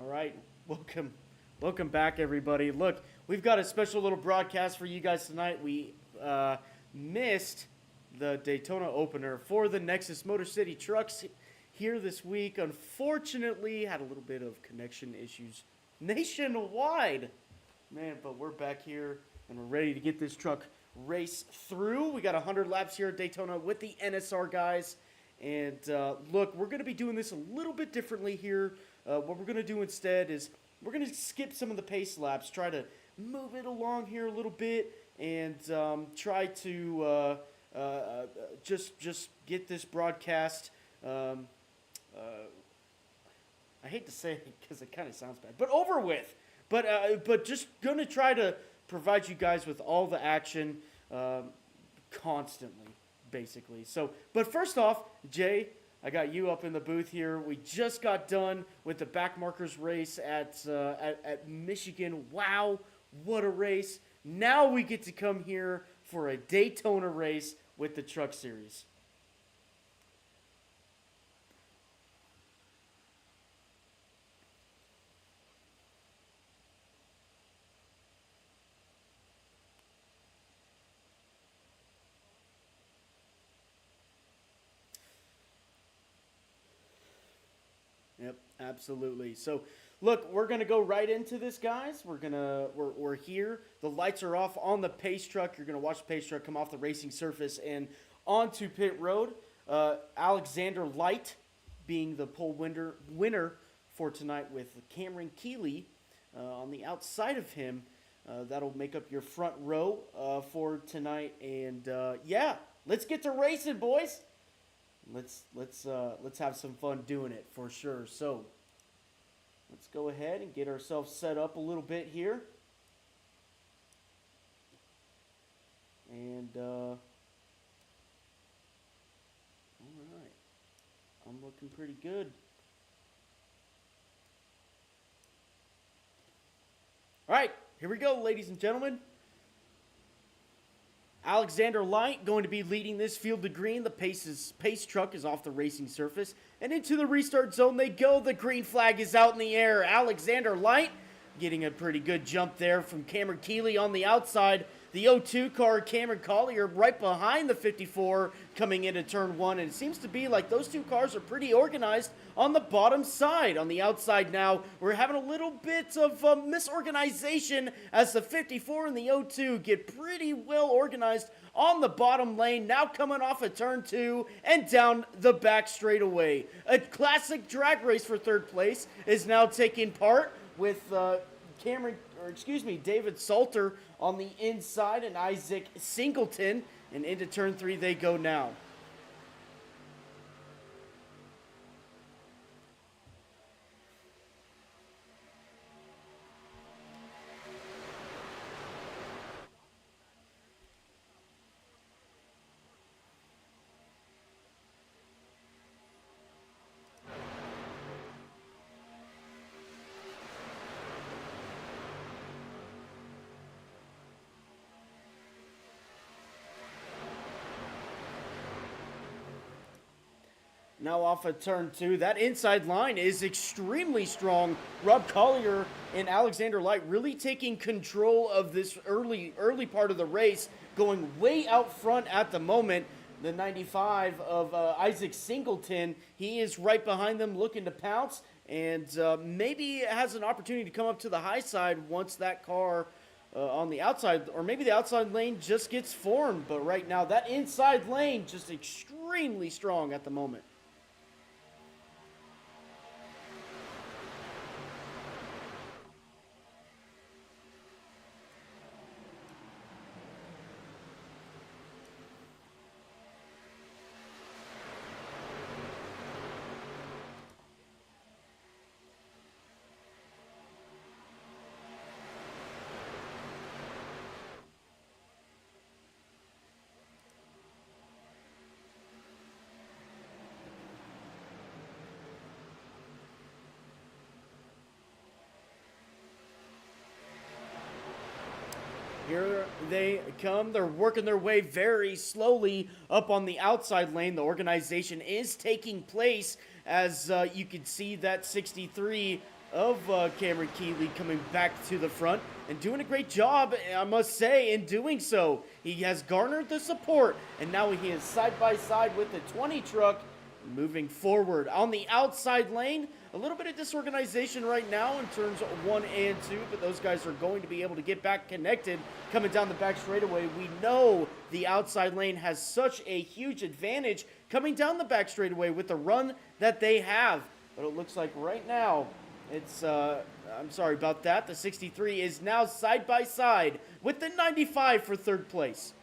All right, welcome back, everybody. Look, we've got a special little broadcast for you guys tonight. We missed the Daytona opener for the Nexus Motor City trucks here this week. Unfortunately, had a little bit of connection issues nationwide, man. But we're back here and we're ready to get this truck race through. We got 100 laps here at Daytona with the NSR guys. And look, we're going to be doing this a little bit differently here. What we're going to do instead is we're going to skip some of the pace laps, try to move it along here a little bit, and try to just get this broadcast. I hate to say it because it kind of sounds bad, but over with. But just going to try to provide you guys with all the action constantly, basically. So, but first off, Jay, I got you up in the booth here. We just got done with the back markers race at Michigan. Wow, what a race. Now we get to come here for a Daytona race with the Truck Series. Yep, absolutely. So, look, we're gonna go right into this, guys. We're here. The lights are off on the pace truck. You're gonna watch the pace truck come off the racing surface and onto pit road. Alexander Light being the pole winner for tonight with Cameron Keeley on the outside of him. That'll make up your front row for tonight. And yeah, let's get to racing, boys. Let's have some fun doing it for sure. So let's go ahead and get ourselves set up a little bit here. And all right, I'm looking pretty good. All right, here we go, ladies and gentlemen. Alexander Light going to be leading this field to green. The pace truck is off the racing surface. And into the restart zone they go. The green flag is out in the air. Alexander Light getting a pretty good jump there from Cameron Keeley on the outside. The 02 car, Cameron Collier, right behind the 54 coming into turn one. And it seems to be like those two cars are pretty organized on the bottom side. On the outside now, we're having a little bit of misorganization as the 54 and the 02 get pretty well organized on the bottom lane. Now coming off of turn two and down the back straightaway. A classic drag race for third place is now taking part with David Salter on the inside and Isaac Singleton. And into turn three they go now. Now off of turn two. That inside line is extremely strong. Rob Collier and Alexander Light really taking control of this early part of the race, going way out front at the moment. The 95 of Isaac Singleton, he is right behind them looking to pounce, and maybe has an opportunity to come up to the high side once that car on the outside, or maybe the outside lane just gets formed. But right now, that inside lane just extremely strong at the moment. Here they come. They're working their way very slowly up on the outside lane. The organization is taking place as you can see that 63 of Cameron Keeley coming back to the front and doing a great job, I must say, in doing so. He has garnered the support, and now he is side by side with the 20 truck moving forward. On the outside lane, a little bit of disorganization right now in turns 1 and 2, but those guys are going to be able to get back connected coming down the back straightaway. We know the outside lane has such a huge advantage coming down the back straightaway with the run that they have. But it looks like right now, it's, I'm sorry about that. The 63 is now side by side with the 95 for third place.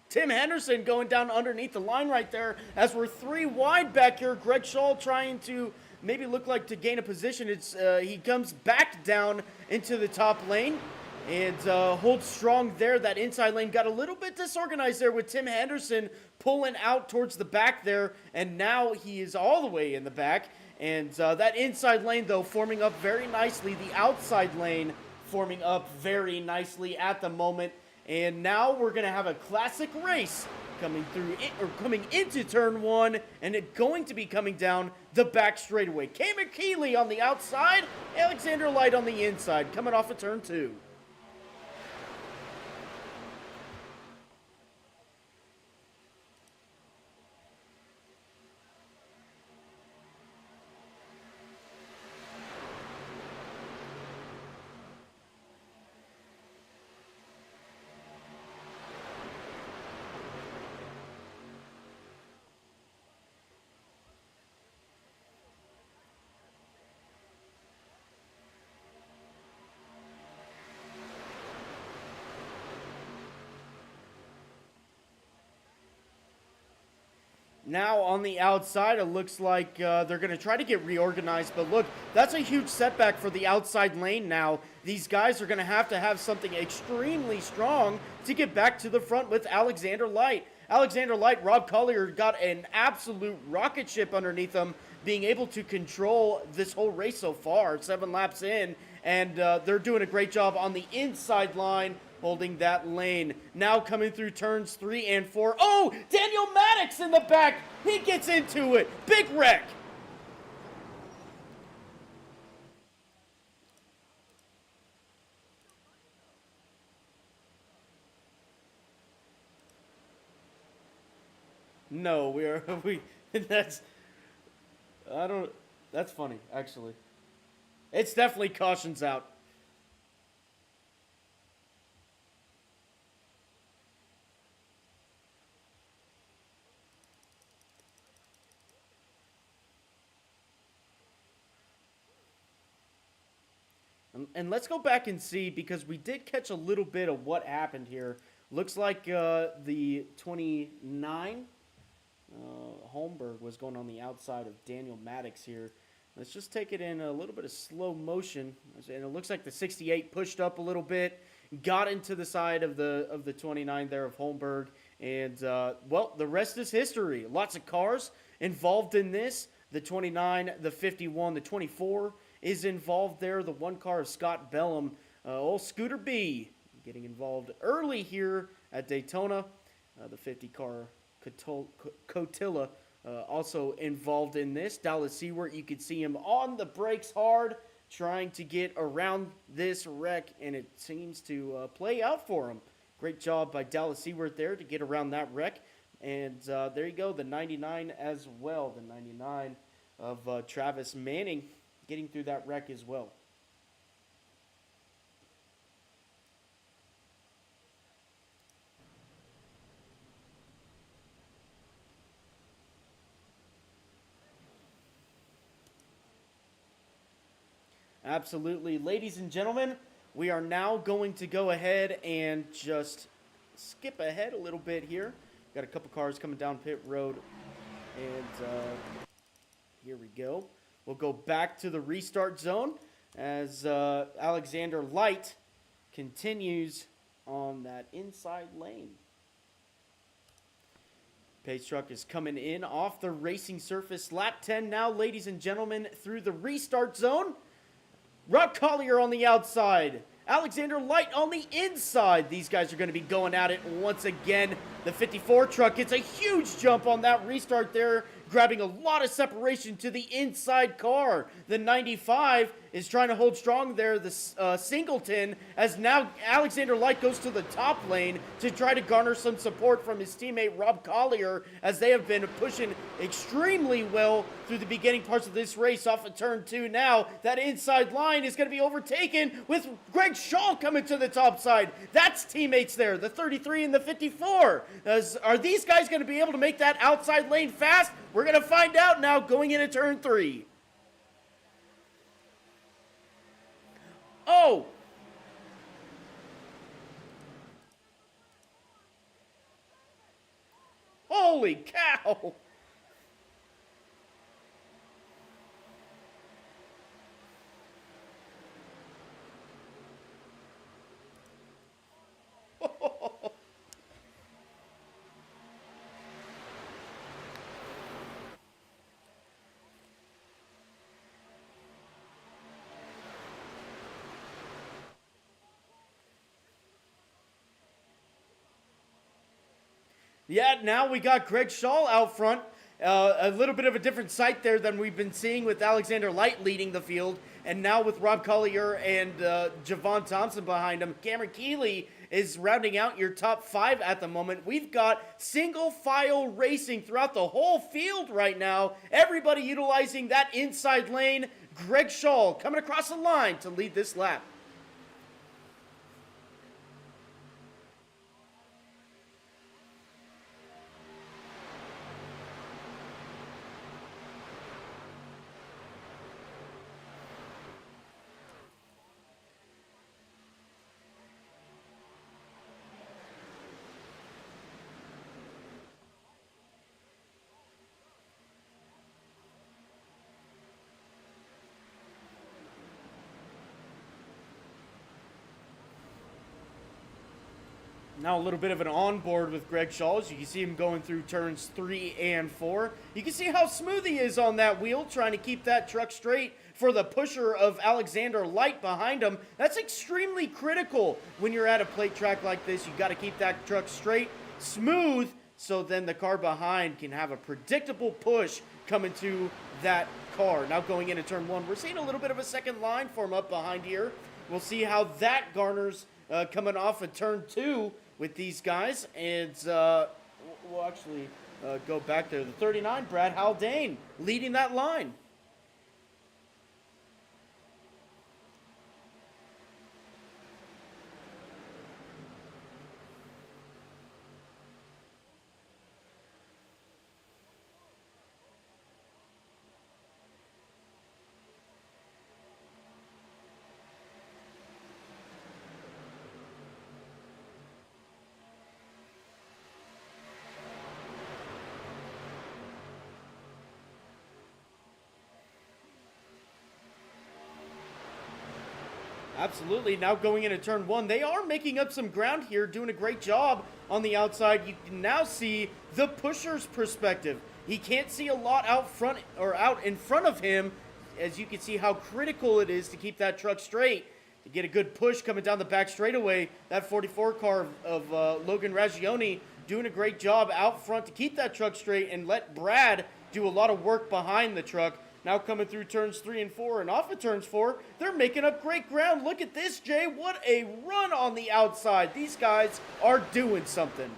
Tim Henderson going down underneath the line right there as we're 3 wide back here. Greg Shaw trying to maybe look like to gain a position. He comes back down into the top lane and holds strong there. That inside lane got a little bit disorganized there with Tim Henderson pulling out towards the back there, and now he is all the way in the back. And that inside lane, though, forming up very nicely. The outside lane forming up very nicely at the moment. And now we're going to have a classic race coming into turn 1, and it's going to be coming down the back straightaway. Cameron Keeley on the outside, Alexander Light on the inside, coming off of turn 2. Now on the outside, it looks like they're going to try to get reorganized. But look, that's a huge setback for the outside lane now. These guys are going to have something extremely strong to get back to the front with Alexander Light. Alexander Light, Rob Collier got an absolute rocket ship underneath them, being able to control this whole race so far, 7 laps in. And they're doing a great job on the inside line, holding that lane. Now coming through turns 3 and 4. Oh, Daniel Maddox in the back. He gets into it. Big wreck. No, that's, that's funny, actually. It's definitely cautions out. And let's go back and see, because we did catch a little bit of what happened here. Looks like the 29, Holmberg, was going on the outside of Daniel Maddox here. Let's just take it in a little bit of slow motion. And it looks like the 68 pushed up a little bit, got into the side of the 29 there of Holmberg. And, well, the rest is history. Lots of cars involved in this. The 29, the 51, the 24 is involved there. The 1 car of Scott Bellum, old Scooter B, getting involved early here at Daytona. The 50 car Cotilla also involved in this. Dallas Seward, you could see him on the brakes hard, trying to get around this wreck, and it seems to play out for him. Great job by Dallas Seward there to get around that wreck. And there you go, the 99 as well. The 99 of Travis Manning getting through that wreck as well. Absolutely. Ladies and gentlemen, we are now going to go ahead and just skip ahead a little bit here Got a couple cars coming down pit road. And here we go. We'll go back to the restart zone as Alexander Light continues on that inside lane. Pace truck is coming in off the racing surface. Lap 10 now, ladies and gentlemen, through the restart zone. Rob Collier on the outside. Alexander Light on the inside. These guys are going to be going at it once again. The 54 truck gets a huge jump on that restart there, grabbing a lot of separation to the inside car. The 95 is trying to hold strong there, the Singleton, as now Alexander Light goes to the top lane to try to garner some support from his teammate Rob Collier, as they have been pushing extremely well through the beginning parts of this race off of turn 2 now. That inside line is going to be overtaken with Greg Shaw coming to the top side. That's teammates there, the 33 and the 54. Are these guys going to be able to make that outside lane fast? We're going to find out now going into turn 3. Oh! Holy cow! Yeah, now we got Greg Shaw out front. A little bit of a different sight there than we've been seeing with Alexander Light leading the field. And now with Rob Collier and Javon Thompson behind him. Cameron Keeley is rounding out your top 5 at the moment. We've got single file racing throughout the whole field right now. Everybody utilizing that inside lane. Greg Shaw coming across the line to lead this lap. Now a little bit of an onboard with Greg Shaw. As you can see him going through turns 3 and 4. You can see how smooth he is on that wheel, trying to keep that truck straight for the pusher of Alexander Light behind him. That's extremely critical when you're at a plate track like this. You got to keep that truck straight, smooth, so then the car behind can have a predictable push coming to that car. Now going into turn 1, we're seeing a little bit of a second line form up behind here. We'll see how that garners coming off of turn 2 with these guys. And we'll actually go back there. The 39, Brad Haldane, leading that line. Absolutely. Now going into turn 1, they are making up some ground here, doing a great job on the outside. You can now see the pusher's perspective. He can't see a lot out front or out in front of him, as you can see how critical it is to keep that truck straight, to get a good push coming down the back straightaway. That 44 car of Logan Raggioni doing a great job out front to keep that truck straight and let Brad do a lot of work behind the truck. Now coming through turns 3 and 4 and off of turns 4, they're making up great ground. Look at this, Jay. What a run on the outside. These guys are doing something.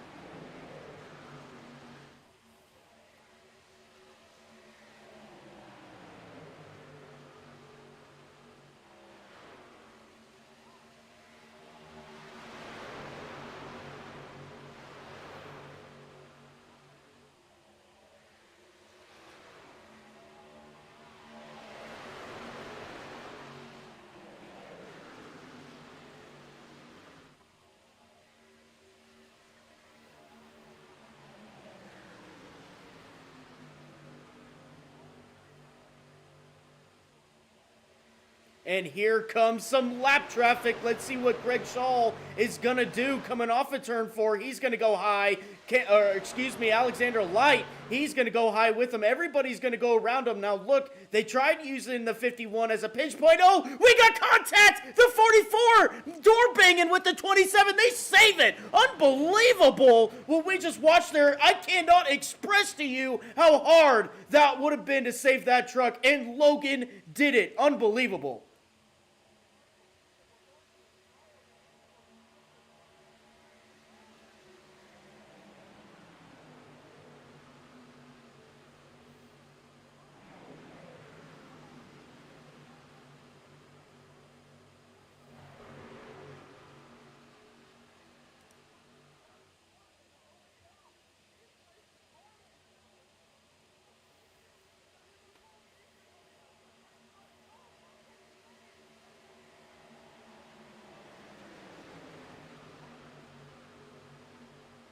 And here comes some lap traffic. Let's see what Greg Shaw is going to do coming off of turn 4. He's going to go high. Alexander Light, he's going to go high with him. Everybody's going to go around him. Now, look, they tried using the 51 as a pinch point. Oh, we got contact! The 44! Door banging with the 27. They save it! Unbelievable what we just watched there. I cannot express to you how hard that would have been to save that truck. And Logan did it. Unbelievable.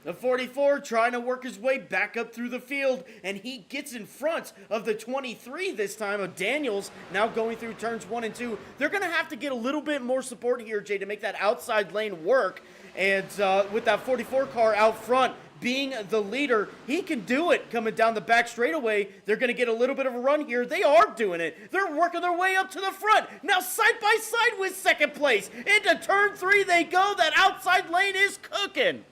The 44 trying to work his way back up through the field, and he gets in front of the 23 this time of Daniels, now going through turns 1 and 2. They're going to have to get a little bit more support here, Jay, to make that outside lane work. And with that 44 car out front being the leader, he can do it coming down the back straightaway. They're going to get a little bit of a run here. They are doing it. They're working their way up to the front. Now side by side with second place. Into turn 3 they go. That outside lane is cooking.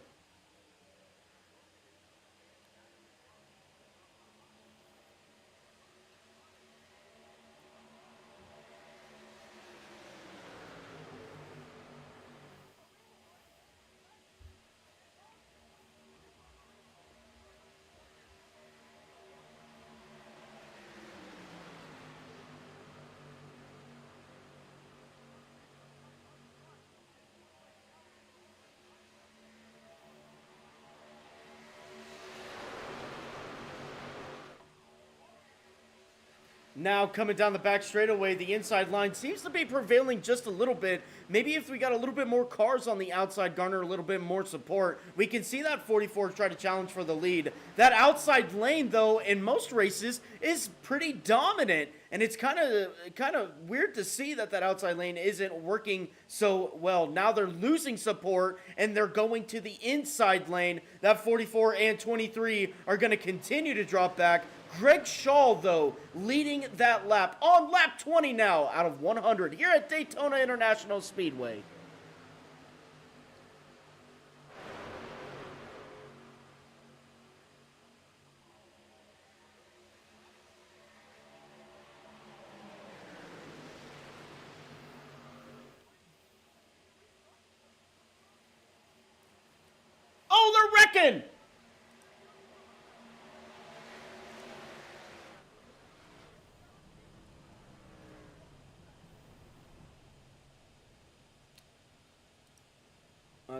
Now coming down the back straightaway, the inside line seems to be prevailing just a little bit. Maybe if we got a little bit more cars on the outside, garner a little bit more support, we can see that 44 try to challenge for the lead. That outside lane, though, in most races is pretty dominant, and it's kind of weird to see that outside lane isn't working so well. Now they're losing support, and they're going to the inside lane. That 44 and 23 are going to continue to drop back. Greg Shaw, though, leading that lap on lap 20 now out of 100 here at Daytona International Speedway. Oh, they're wrecking!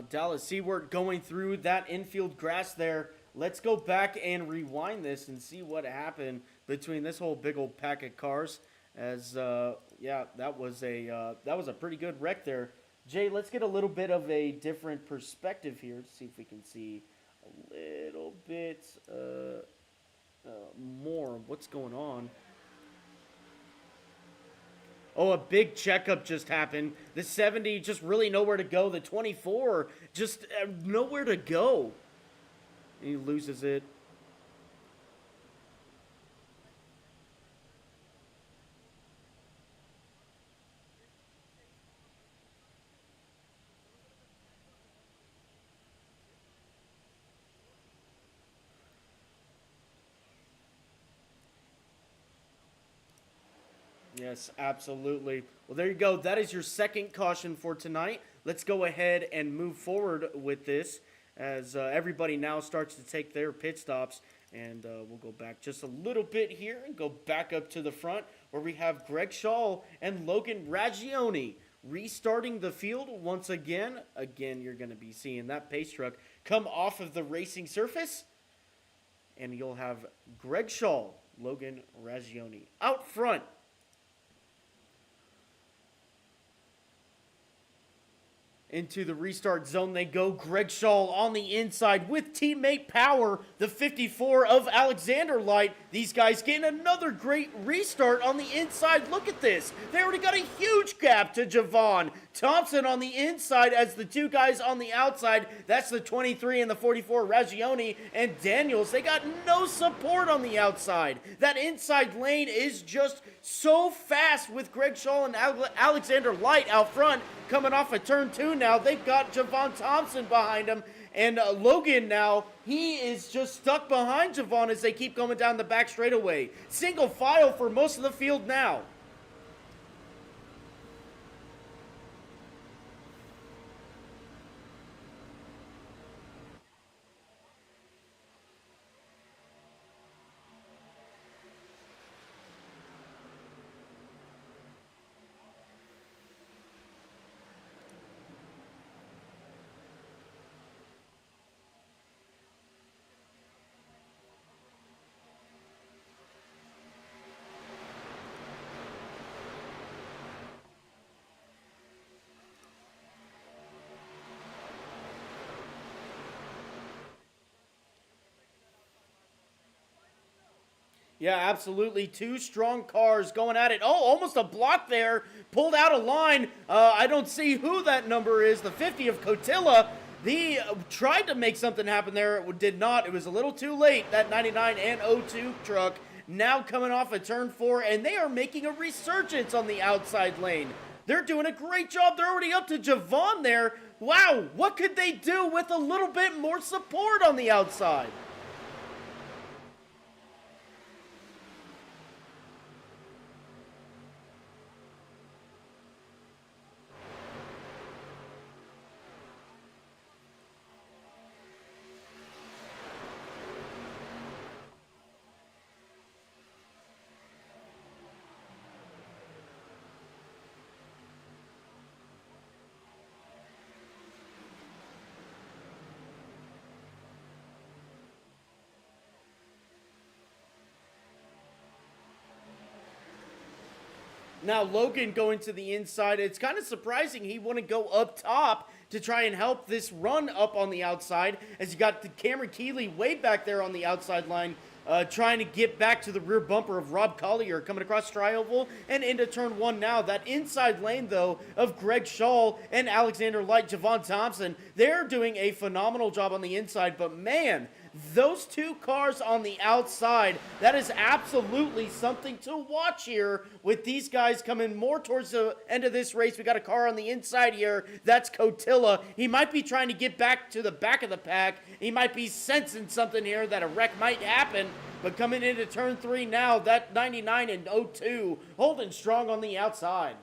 Dallas Seward going through that infield grass there. Let's go back and rewind this and see what happened between this whole big old pack of cars. As yeah, that was a pretty good wreck there. Jay, let's get a little bit of a different perspective here to see if we can see a little bit more of what's going on. Oh, a big checkup just happened. The 70 just really nowhere to go. The 24 just nowhere to go. He loses it. Yes, absolutely. Well, there you go. That is your second caution for tonight. Let's go ahead and move forward with this as everybody now starts to take their pit stops. And we'll go back just a little bit here and go back up to the front where we have Greg Shaw and Logan Raggioni restarting the field once again. Again, you're going to be seeing that pace truck come off of the racing surface. And you'll have Greg Shaw, Logan Raggioni out front. Into the restart zone they go. Greg Shaw on the inside with teammate Power, the 54 of Alexander Light. These guys getting another great restart on the inside. Look at this. They already got a huge gap to Javon Thompson on the inside as the two guys on the outside. That's the 23 and the 44, Ragioni and Daniels. They got no support on the outside. That inside lane is just so fast with Greg Shaw and Alexander Light out front. Coming off of turn 2 now, they've got Javon Thompson behind him. And Logan now, he is just stuck behind Javon as they keep going down the back straightaway. Single file for most of the field now. Yeah, absolutely. Two strong cars going at it. Oh, almost a block there. Pulled out a line. I don't see who that number is. The 50 of Cotilla. He tried to make something happen there. It did not. It was a little too late. That 99 and 02 truck now coming off of turn 4, and they are making a resurgence on the outside lane. They're doing a great job. They're already up to Javon there. Wow, what could they do with a little bit more support on the outside? Now Logan going to the inside. It's kind of surprising he wouldn't go up top to try and help this run up on the outside, as you got the Cameron Keeley way back there on the outside line, trying to get back to the rear bumper of Rob Collier coming across Trioval and into turn 1 now. That inside lane, though, of Greg Shaw and Alexander Light, Javon Thompson, they're doing a phenomenal job on the inside, but man, those two cars on the outside, that is absolutely something to watch here with these guys coming more towards the end of this race. We got a car on the inside here. That's Cotilla. He might be trying to get back to the back of the pack. He might be sensing something here that a wreck might happen. But coming into turn 3 now, that 99 and 02 holding strong on the outside.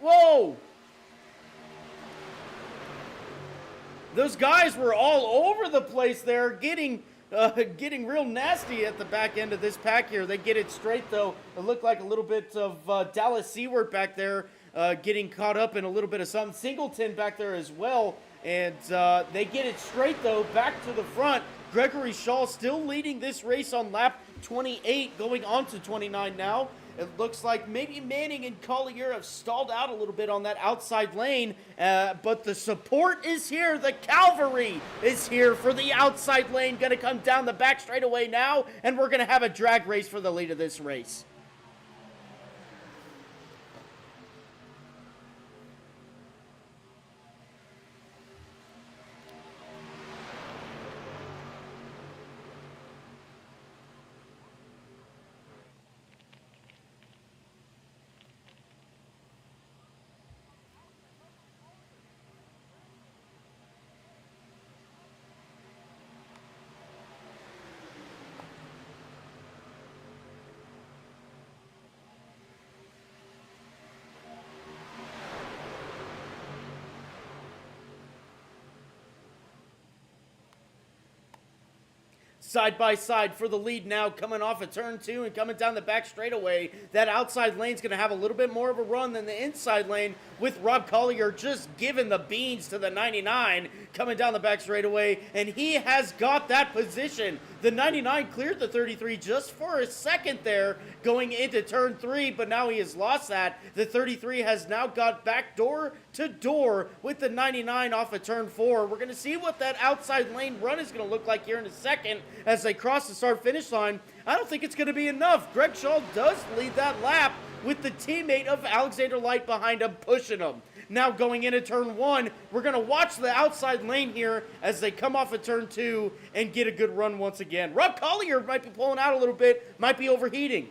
Whoa! Those guys were all over the place there, getting real nasty at the back end of this pack here. They get it straight, though. It looked like a little bit of Dallas Seward back there getting caught up in a little bit of something. Singleton back there as well. And they get it straight, though, back to the front. Gregory Shaw still leading this race on lap 28, going on to 29 now. It looks like maybe Manning and Collier have stalled out a little bit on that outside lane, but the support is here. The cavalry is here for the outside lane. Going to come down the back straightaway now, and we're going to have a drag race for the lead of this race. side by side for the lead now, coming off of turn 2 and coming down the back straightaway. That outside lane's going to have a little bit more of a run than the inside lane, with Rob Collier just giving the beans to the 99 coming down the back straightaway, and he has got that position. The 99 cleared the 33 just for a second there going into turn 3, but now he has lost that. The 33 has now got back door to door with the 99 off of turn 4. We're going to see what that outside lane run is going to look like here in a second as they cross the start-finish line. I don't think it's going to be enough. Greg Shaw does lead that lap with the teammate of Alexander Light behind him, pushing him. Now going into turn 1, we're going to watch the outside lane here as they come off of turn 2 and get a good run once again. Rob Collier might be pulling out a little bit, might be overheating.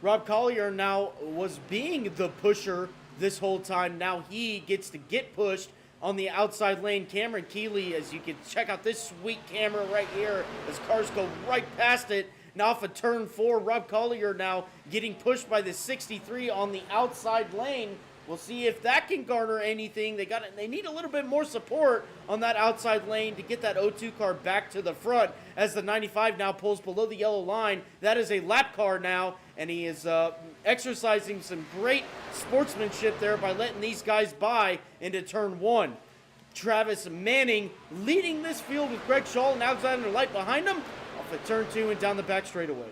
Rob Collier now was being the pusher this whole time. Now he gets to get pushed on the outside lane. Cameron Keeley, as you can check out this sweet camera right here as cars go right past it. Now off of turn 4, Rob Collier now getting pushed by the 63 on the outside lane. We'll see if that can garner anything. They need a little bit more support on that outside lane to get that O2 car back to the front as the 95 now pulls below the yellow line. That is a lap car now, and he is exercising some great sportsmanship there by letting these guys by into turn 1. Travis Manning leading this field with Greg Shaw and Alexander Light behind him off of turn 2 and down the back straightaway.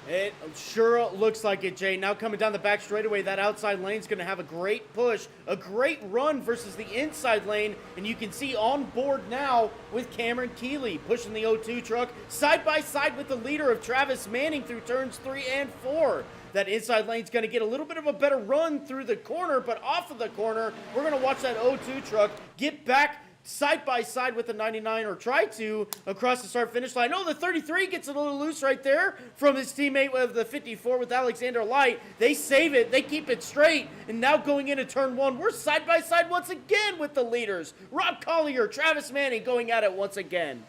It sure looks like it, Jay. Now coming down the back straightaway, that outside lane's going to have a great push, a great run versus the inside lane. And you can see on board now with Cameron Keeley pushing the O2 truck side by side with the leader of Travis Manning through turns 3 and 4. That inside lane's going to get a little bit of a better run through the corner, but off of the corner, we're going to watch that O2 truck get back side by side with the 99, or try to, across the start finish line. Oh, the 33 gets a little loose right there from his teammate of the 54 with Alexander Light. They save it, they keep it straight, and now going into turn 1, we're side by side once again with the leaders. Rob Collier, Travis Manning going at it once again.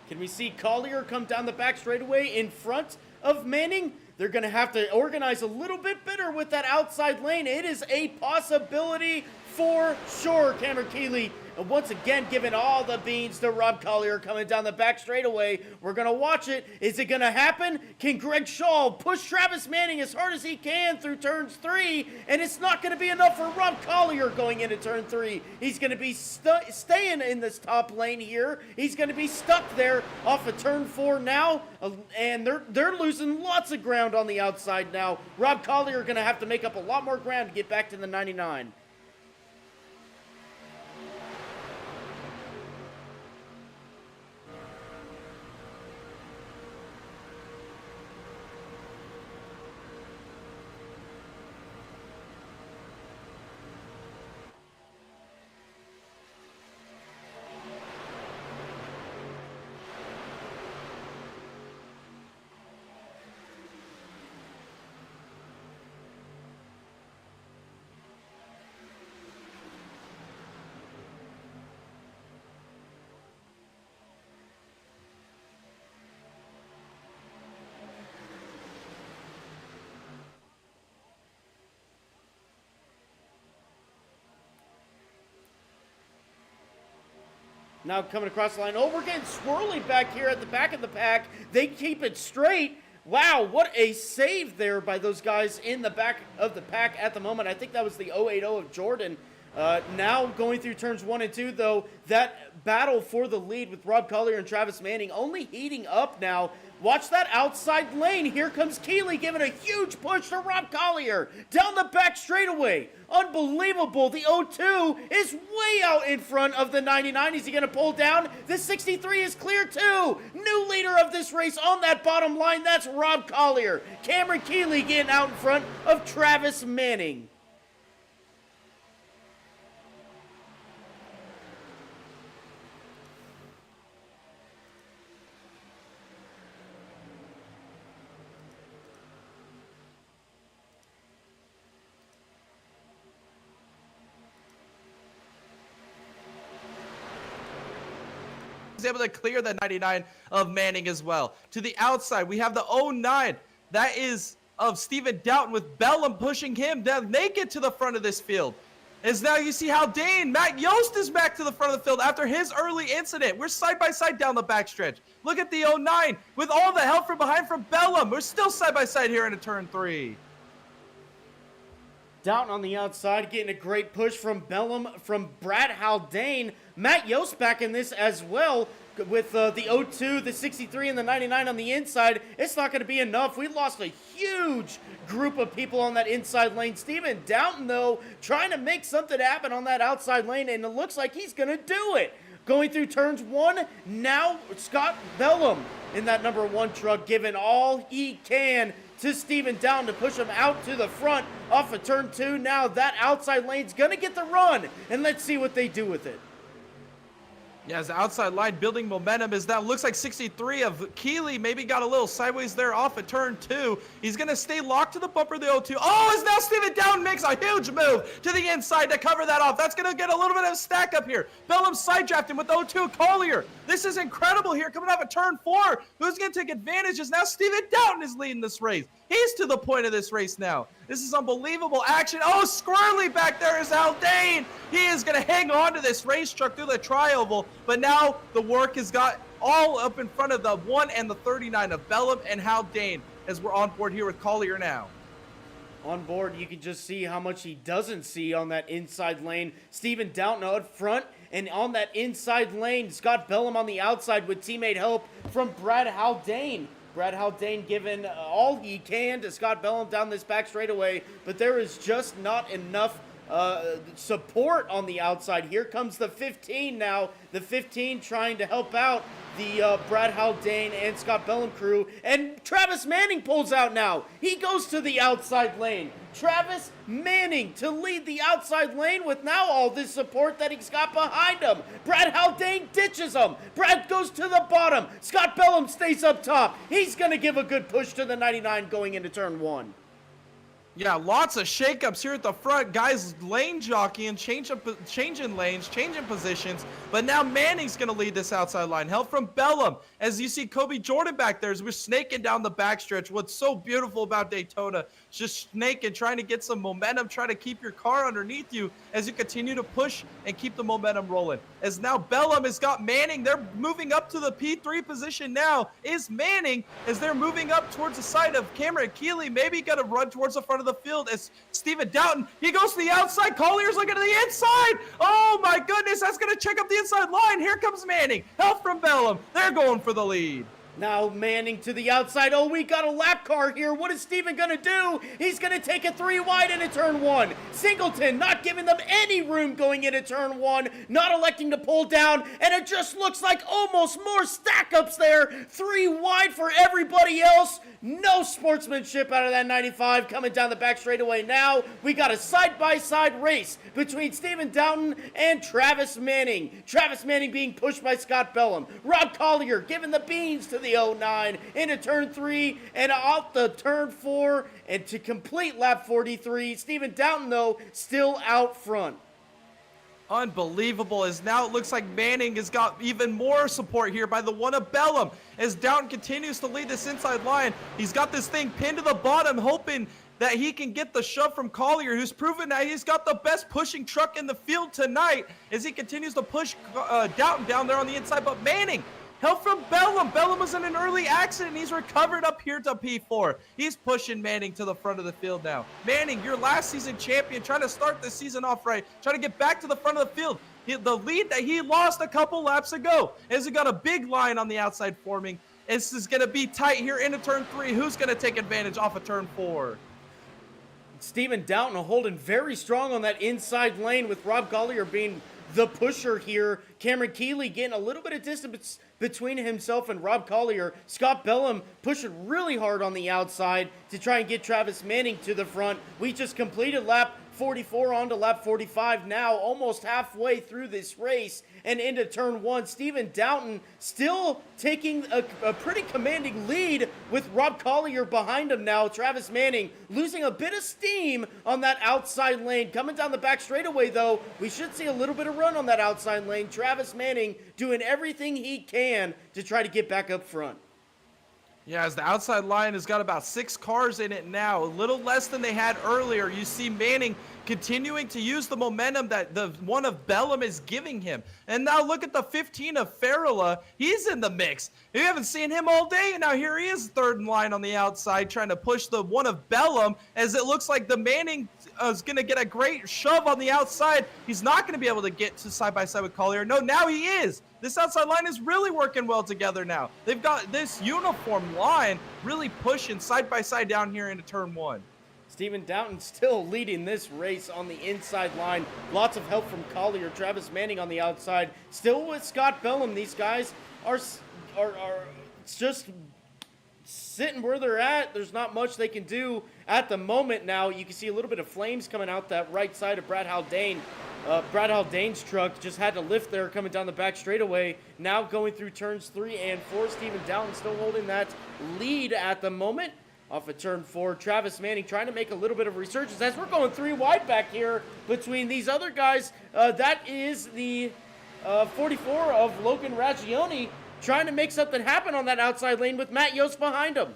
Can we see Collier come down the back straightaway in front of Manning? They're going to have to organize a little bit better with that outside lane. It is a possibility for sure. Cameron Keeley And once again, giving all the beans to Rob Collier coming down the back straightaway. We're going to watch it. Is it going to happen? Can Greg Shaw push Travis Manning as hard as he can through turns 3? And it's not going to be enough for Rob Collier going into turn 3. He's going to be staying in this top lane here. He's going to be stuck there off of turn 4 now. And they're losing lots of ground on the outside now. Rob Collier going to have to make up a lot more ground to get back to the 99. Now coming across the line. Oh, we're getting swirly back here at the back of the pack. They keep it straight. Wow, what a save there by those guys in the back of the pack at the moment. I think that was the 080 of Jordan. Now going through turns 1 and 2, though, that battle for the lead with Rob Collier and Travis Manning only heating up now. Watch that outside lane. Here comes Keeley giving a huge push to Rob Collier. Down the back straightaway. Unbelievable. The 0-2 is way out in front of the 99. Is he going to pull down? The 63 is clear too. New leader of this race on that bottom line. That's Rob Collier. Cameron Keeley getting out in front of Travis Manning. Able to clear the 99 of Manning as well. To the outside, we have the 09. That is of Steven Doughton with Bellum pushing him down naked to the front of this field. As now you see how Dane, Matt Yost is back to the front of the field after his early incident. We're side by side down the backstretch. Look at the 09 with all the help from behind from Bellum. We're still side by side here in a turn 3. Doughton on the outside, getting a great push from Bellum, from Brad Haldane. Matt Yost back in this as well with the 0-2, the 63, and the 99 on the inside. It's not going to be enough. We lost a huge group of people on that inside lane. Steven Doughton, though, trying to make something happen on that outside lane, and it looks like he's going to do it. Going through turns 1, now Scott Bellum in that number 1 truck, giving all he can to Steven Doughton to push him out to the front off of turn 2. Now that outside lane's going to get the run, and let's see what they do with it. Yeah, as the outside line building momentum as that looks like 63 of Keeley maybe got a little sideways there off of turn 2. He's going to stay locked to the bumper of the 0-2. Oh, as now Steven Doughton makes a huge move to the inside to cover that off. That's going to get a little bit of a stack up here. Bellum side drafting with 0-2 Collier. This is incredible here coming off of turn 4. Who's going to take advantage is now Steven Doughton is leading this race. He's to the point of this race now. This is unbelievable action. Oh, squirrely back there is Haldane. He is going to hang on to this race truck through the tri-oval. But now the work has got all up in front of the 1 and the 39 of Bellum and Haldane as we're on board here with Collier now. On board, you can just see how much he doesn't see on that inside lane. Steven Doughton out front, and on that inside lane, Scott Bellum on the outside with teammate help from Brad Haldane. Brad Haldane giving all he can to Scott Bellum down this back straightaway, but there is just not enough support on the outside. Here comes the 15 now. The 15 trying to help out the Brad Haldane and Scott Bellum crew. And Travis Manning pulls out now. He goes to the outside lane. Travis Manning to lead the outside lane with now all this support that he's got behind him. Brad Haldane ditches him. Brad goes to the bottom. Scott Bellum stays up top. He's going to give a good push to the 99 going into turn 1. Yeah, lots of shakeups here at the front. Guys lane jockeying, changing lanes, changing positions. But now Manning's going to lead this outside line. Help from Bellum. As you see Kobe Jordan back there as we're snaking down the backstretch. What's so beautiful about Daytona, just snaking, trying to get some momentum, trying to keep your car underneath you as you continue to push and keep the momentum rolling. As now Bellum has got Manning. They're moving up to the P3 position now. Is Manning as they're moving up towards the side of Cameron Keeley. Maybe got to run towards the front of the field as Steven Doughton, he goes to the outside. Collier's looking to the inside. Oh my goodness, that's going to check up the inside line. Here comes Manning. Help from Bellum. They're going for the lead. Now Manning to the outside. Oh, we got a lap car here. What is Steven going to do? He's going to take it 3 wide into turn 1. Singleton not giving them any room going into turn 1. Not electing to pull down. And it just looks like almost more stack-ups there. 3 wide for everybody else. No sportsmanship out of that 95 coming down the back straightaway. Now we got a side-by-side race between Steven Doughton and Travis Manning. Travis Manning being pushed by Scott Bellum. Rob Collier giving the beans to the 09 into turn 3 and off the turn 4 and to complete lap 43. Steven Doughton, though, still out front. Unbelievable, as now it looks like Manning has got even more support here by the one of Bellum. As Doughton continues to lead this inside line, he's got this thing pinned to the bottom, hoping that he can get the shove from Collier, who's proven that he's got the best pushing truck in the field tonight as he continues to push Doughton down there on the inside. But Manning, help from Bellum. Bellum was in an early accident. He's recovered up here to P4. He's pushing Manning to the front of the field now. Manning, your last season champion, trying to start the season off right, trying to get back to the front of the field. The lead that he lost a couple laps ago, as he got a big line on the outside forming. This is going to be tight here into turn 3. Who's going to take advantage off of turn 4? Steven Doughton holding very strong on that inside lane with Rob Collier being the pusher here. Cameron Keeley getting a little bit of distance between himself and Rob Collier. Scott Bellum pushing really hard on the outside to try and get Travis Manning to the front. We just completed lap 44 on to lap 45 now, almost halfway through this race and into turn 1. Steven Doughton still taking a pretty commanding lead with Rob Collier behind him now. Travis Manning losing a bit of steam on that outside lane. Coming down the back straightaway, though, we should see a little bit of run on that outside lane. Travis Manning doing everything he can to try to get back up front. Yeah, as the outside line has got about 6 cars in it now, a little less than they had earlier. You see Manning continuing to use the momentum that the one of Bellum is giving him. And now look at the 15 of Farrella. He's in the mix. You haven't seen him all day, and now here he is, third in line on the outside, trying to push the one of Bellum, as it looks like the Manning is going to get a great shove on the outside. He's not going to be able to get to side-by-side with Collier. No, now he is. This outside line is really working well together now. They've got this uniform line really pushing side-by-side down here into turn 1. Steven Doughton still leading this race on the inside line. Lots of help from Collier. Travis Manning on the outside. Still with Scott Bellum. These guys are just sitting where they're at. There's not much they can do at the moment now. You can see a little bit of flames coming out that right side of Brad Haldane. Brad Haldane's truck just had to lift there coming down the back straightaway. Now going through turns 3 and 4. Steven Doughton still holding that lead at the moment. Off of turn 4, Travis Manning trying to make a little bit of resurgence as we're going 3 wide back here between these other guys. That is the 44 of Logan Raggioni trying to make something happen on that outside lane with Matt Yost behind him.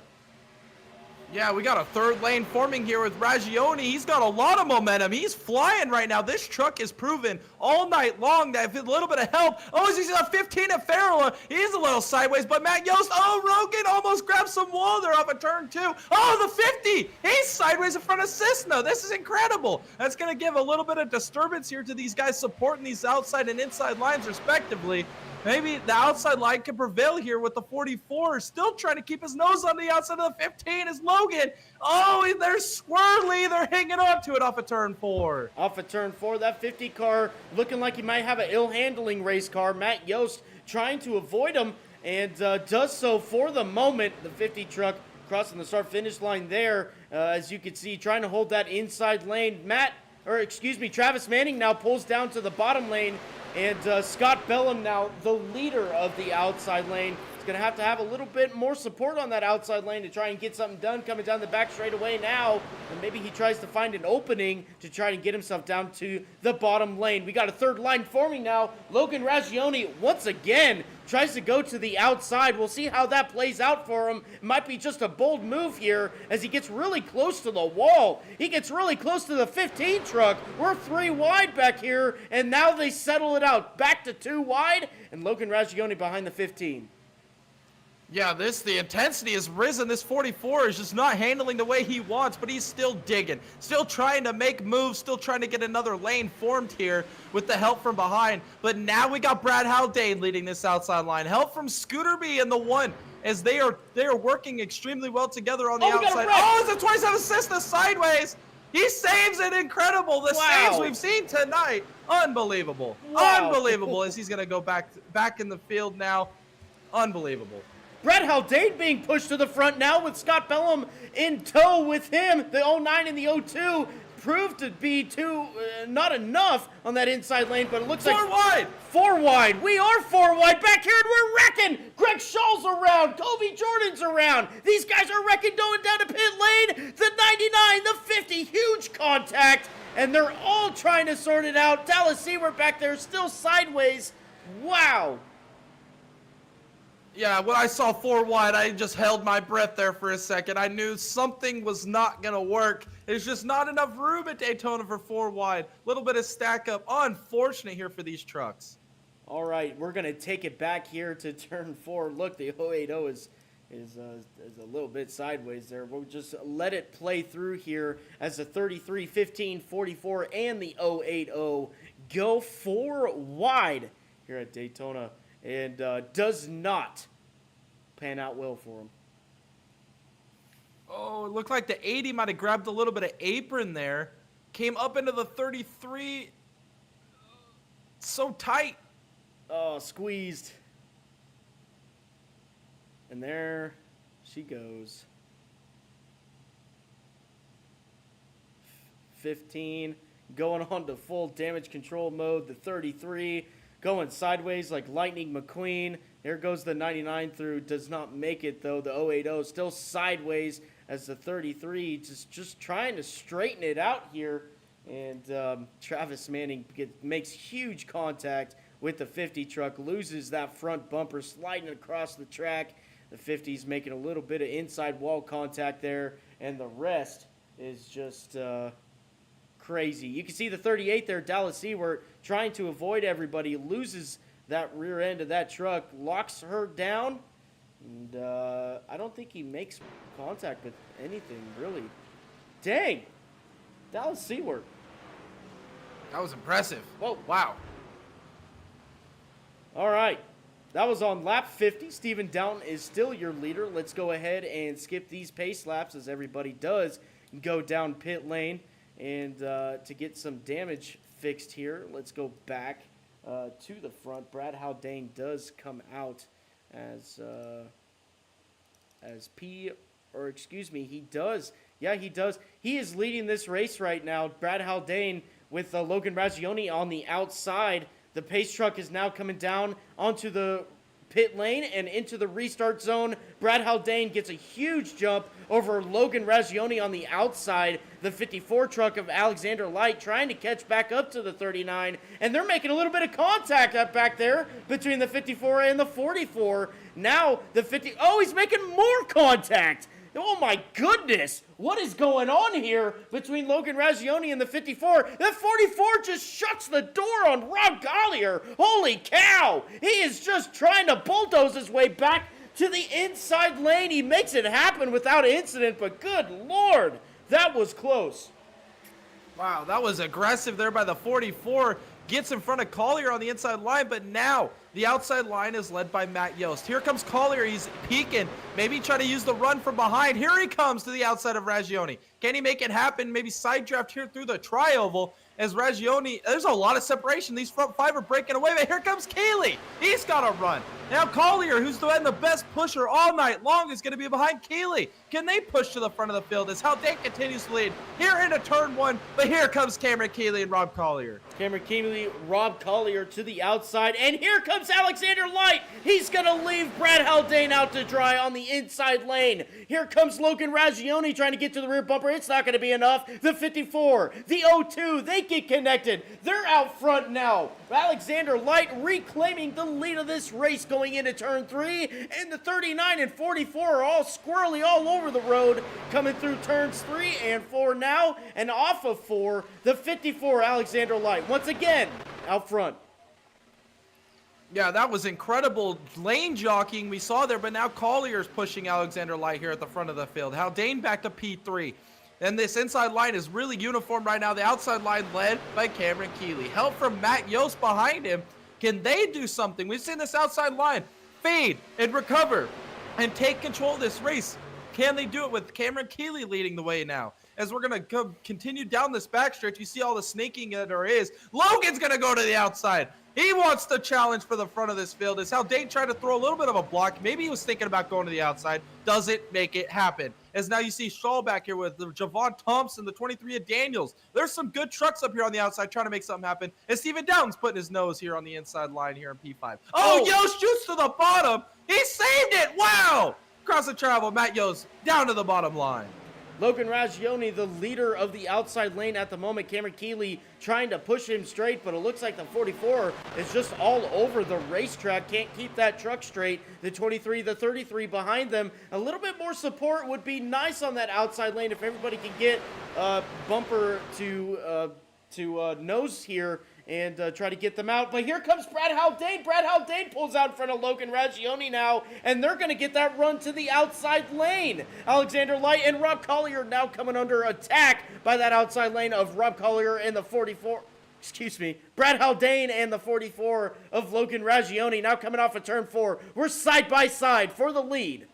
Yeah, we got a third lane forming here with Raggioni. He's got a lot of momentum. He's flying right now. This truck is proven all night long that if a little bit of help. Oh, he's got 15 at Farrella. He's a little sideways, but Matt Yost, oh, Rogan almost grabbed some wall there off of turn 2. Oh, the 50. He's sideways in front of Cisna. This is incredible. That's going to give a little bit of disturbance here to these guys supporting these outside and inside lines respectively. Maybe the outside line can prevail here with the 44. Still trying to keep his nose on the outside of the 15 is Logan. Oh, they're swirly. They're hanging on to it off of turn 4. Off of turn 4, that 50 car looking like he might have an ill-handling race car. Matt Yost trying to avoid him and does so for the moment. The 50 truck crossing the start-finish line there, as you can see, trying to hold that inside lane. Travis Manning now pulls down to the bottom lane. And Scott Bellum now the leader of the outside lane. going to have a little bit more support on that outside lane to try and get something done. Coming down the back straightaway now, and maybe he tries to find an opening to try and get himself down to the bottom lane. We got a third line forming now. Logan Raggioni once again tries to go to the outside. We'll see how that plays out for him. It might be just a bold move here as he gets really close to the wall. He gets really close to the 15 truck. We're 3 wide back here, and now they settle it out. Back to 2 wide, and Logan Raggioni behind the 15. Yeah, the intensity has risen. This 44 is just not handling the way he wants, but he's still digging, still trying to make moves, still trying to get another lane formed here with the help from behind. But now we got Brad Haldane leading this outside line. Help from Scooterby in the 1 as they are working extremely well together on the outside. Oh, it's a 27 assist the sideways. He saves it. Incredible. The saves we've seen tonight. Unbelievable. Wow. Unbelievable as he's going to go back in the field now. Unbelievable. Brett Haldane being pushed to the front now with Scott Bellum in tow with him. The 09 and the 02 proved to be not enough on that inside lane, but it looks like 4 wide. 4 wide. We are 4 wide back here, and we're wrecking. Greg Schall's around. Kobe Jordan's around. These guys are wrecking going down to pit lane. The 99, the 50, huge contact, and they're all trying to sort it out. Dallas Seward back there still sideways. Wow. Yeah, when I saw 4 wide, I just held my breath there for a second. I knew something was not going to work. There's just not enough room at Daytona for 4 wide. A little bit of stack up. Unfortunate here for these trucks. All right, we're going to take it back here to turn 4. Look, the 080 is a little bit sideways there. We'll just let it play through here as the 33, 15, 44, and the 080 go 4 wide here at Daytona. And does not pan out well for him. Oh, it looked like the 80 might have grabbed a little bit of apron there. Came up into the 33. So tight. Oh, squeezed. And there she goes. 15 going on to full damage control mode. The 33 going sideways like Lightning McQueen. There goes the 99 through. Does not make it, though. The 080 still sideways as the 33 just trying to straighten it out here. And Travis Manning makes huge contact with the 50 truck. Loses that front bumper, sliding across the track. The 50's making a little bit of inside wall contact there. And the rest is just crazy. You can see the 38 there, Dallas Seward, trying to avoid everybody, loses that rear end of that truck, locks her down, and I don't think he makes contact with anything, really. Dang! Dallas Seward. That was impressive. Whoa. Wow. All right. That was on lap 50. Stephen Downton is still your leader. Let's go ahead and skip these pace laps as everybody does go down pit lane. And to get some damage fixed here, let's go back to the front. Brad Haldane does come out as he does. Yeah, he does. He is leading this race right now. Brad Haldane with Logan Raggioni on the outside. The pace truck is now coming down onto the pit lane and into the restart zone. Brad Haldane gets a huge jump over Logan Raggioni on the outside. The 54 truck of Alexander Light trying to catch back up to the 39, and they're making a little bit of contact up back there between the 54 and the 44. Now the 50, oh, he's making more contact. Oh my goodness, what is going on here between Logan Raggioni and the 54? The 44 just shuts the door on Rob Collier. Holy cow, he is just trying to bulldoze his way back to the inside lane. He makes it happen without incident, but good Lord, that was close. Wow, that was aggressive there by the 44. Gets in front of Collier on the inside line, but now the outside line is led by Matt Yost. Here comes Collier. He's peeking. Maybe try to use the run from behind. Here he comes to the outside of Raggioni. Can he make it happen? Maybe side draft here through the tri-oval. as Ragioni, there's a lot of separation. These front five are breaking away, but here comes Keeley. He's got to run. Now Collier, who's been the best pusher all night long, is going to be behind Keeley. Can they push to the front of the field as Haldane continues to lead here into turn one, but here comes Cameron Keeley and Rob Collier. Cameron Keeley, Rob Collier to the outside, and here comes Alexander Light. He's going to leave Brad Haldane out to dry on the inside lane. Here comes Logan Ragioni trying to get to the rear bumper. It's not going to be enough. The 54, the 02, they get connected. They're out front now. Alexander Light reclaiming the lead of this race going into turn 3, and the 39 and 44 are all squirrely all over the road coming through turns 3 and 4 now, and off of 4, the 54 Alexander Light once again out front. Yeah, that was incredible lane jockeying we saw there, but now Collier's pushing Alexander Light here at the front of the field. Haldane back to P3. And this inside line is really uniform right now. The outside line led by Cameron Keeley. Help from Matt Yost behind him. Can they do something? We've seen this outside line fade and recover and take control of this race. Can they do it with Cameron Keeley leading the way now? As we're going to continue down this backstretch, you see all the snaking that there is. Logan's going to go to the outside. He wants the challenge for the front of this field. As Haldane tried to throw a little bit of a block. Maybe he was thinking about going to the outside. Doesn't make it happen. As now you see Shaw back here with Javon Thompson, the 23 of Daniels. There's some good trucks up here on the outside trying to make something happen. And Steven Downs putting his nose here on the inside line here in P5. Oh, Yost shoots to the bottom. He saved it. Wow. Across the travel, Matt Yost down to the bottom line. Logan Ragioni, the leader of the outside lane at the moment. Cameron Keeley trying to push him straight, but it looks like the 44 is just all over the racetrack. Can't keep that truck straight. The 23, the 33 behind them. A little bit more support would be nice on that outside lane if everybody can get bumper to nose here and try to get them out. But here comes Brad Haldane. Brad Haldane pulls out in front of Logan Ragioni now, and they're going to get that run to the outside lane. Alexander Light and Rob Collier now coming under attack by that outside lane of Rob Collier and the 44. Brad Haldane and the 44 of Logan Ragioni now coming off of turn 4. We're side by side for the lead.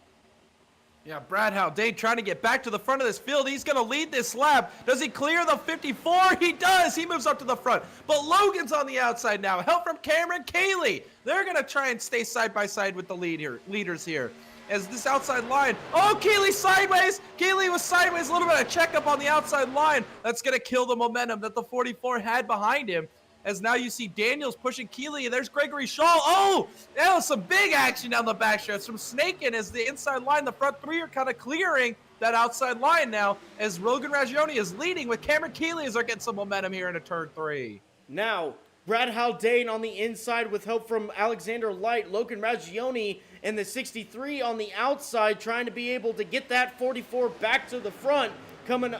Yeah, Brad Haldane trying to get back to the front of this field. He's going to lead this lap. Does he clear the 54? He does. He moves up to the front. But Logan's on the outside now. Help from Cameron Keeley. They're going to try and stay side by side with the leaders here. As this outside line. Oh, Keeley sideways. Keeley was sideways. A little bit of checkup on the outside line. That's going to kill the momentum that the 44 had behind him. As now you see Daniels pushing Keeley, and there's Gregory Shaw. Oh, that was some big action down the backstretch. Some snaking as the inside line, the front three are kind of clearing that outside line now, as Logan Ragioni is leading with Cameron Keeley as they're getting some momentum here into turn 3. Now, Brad Haldane on the inside with help from Alexander Light, Logan Ragioni, and the 63 on the outside trying to be able to get that 44 back to the front, coming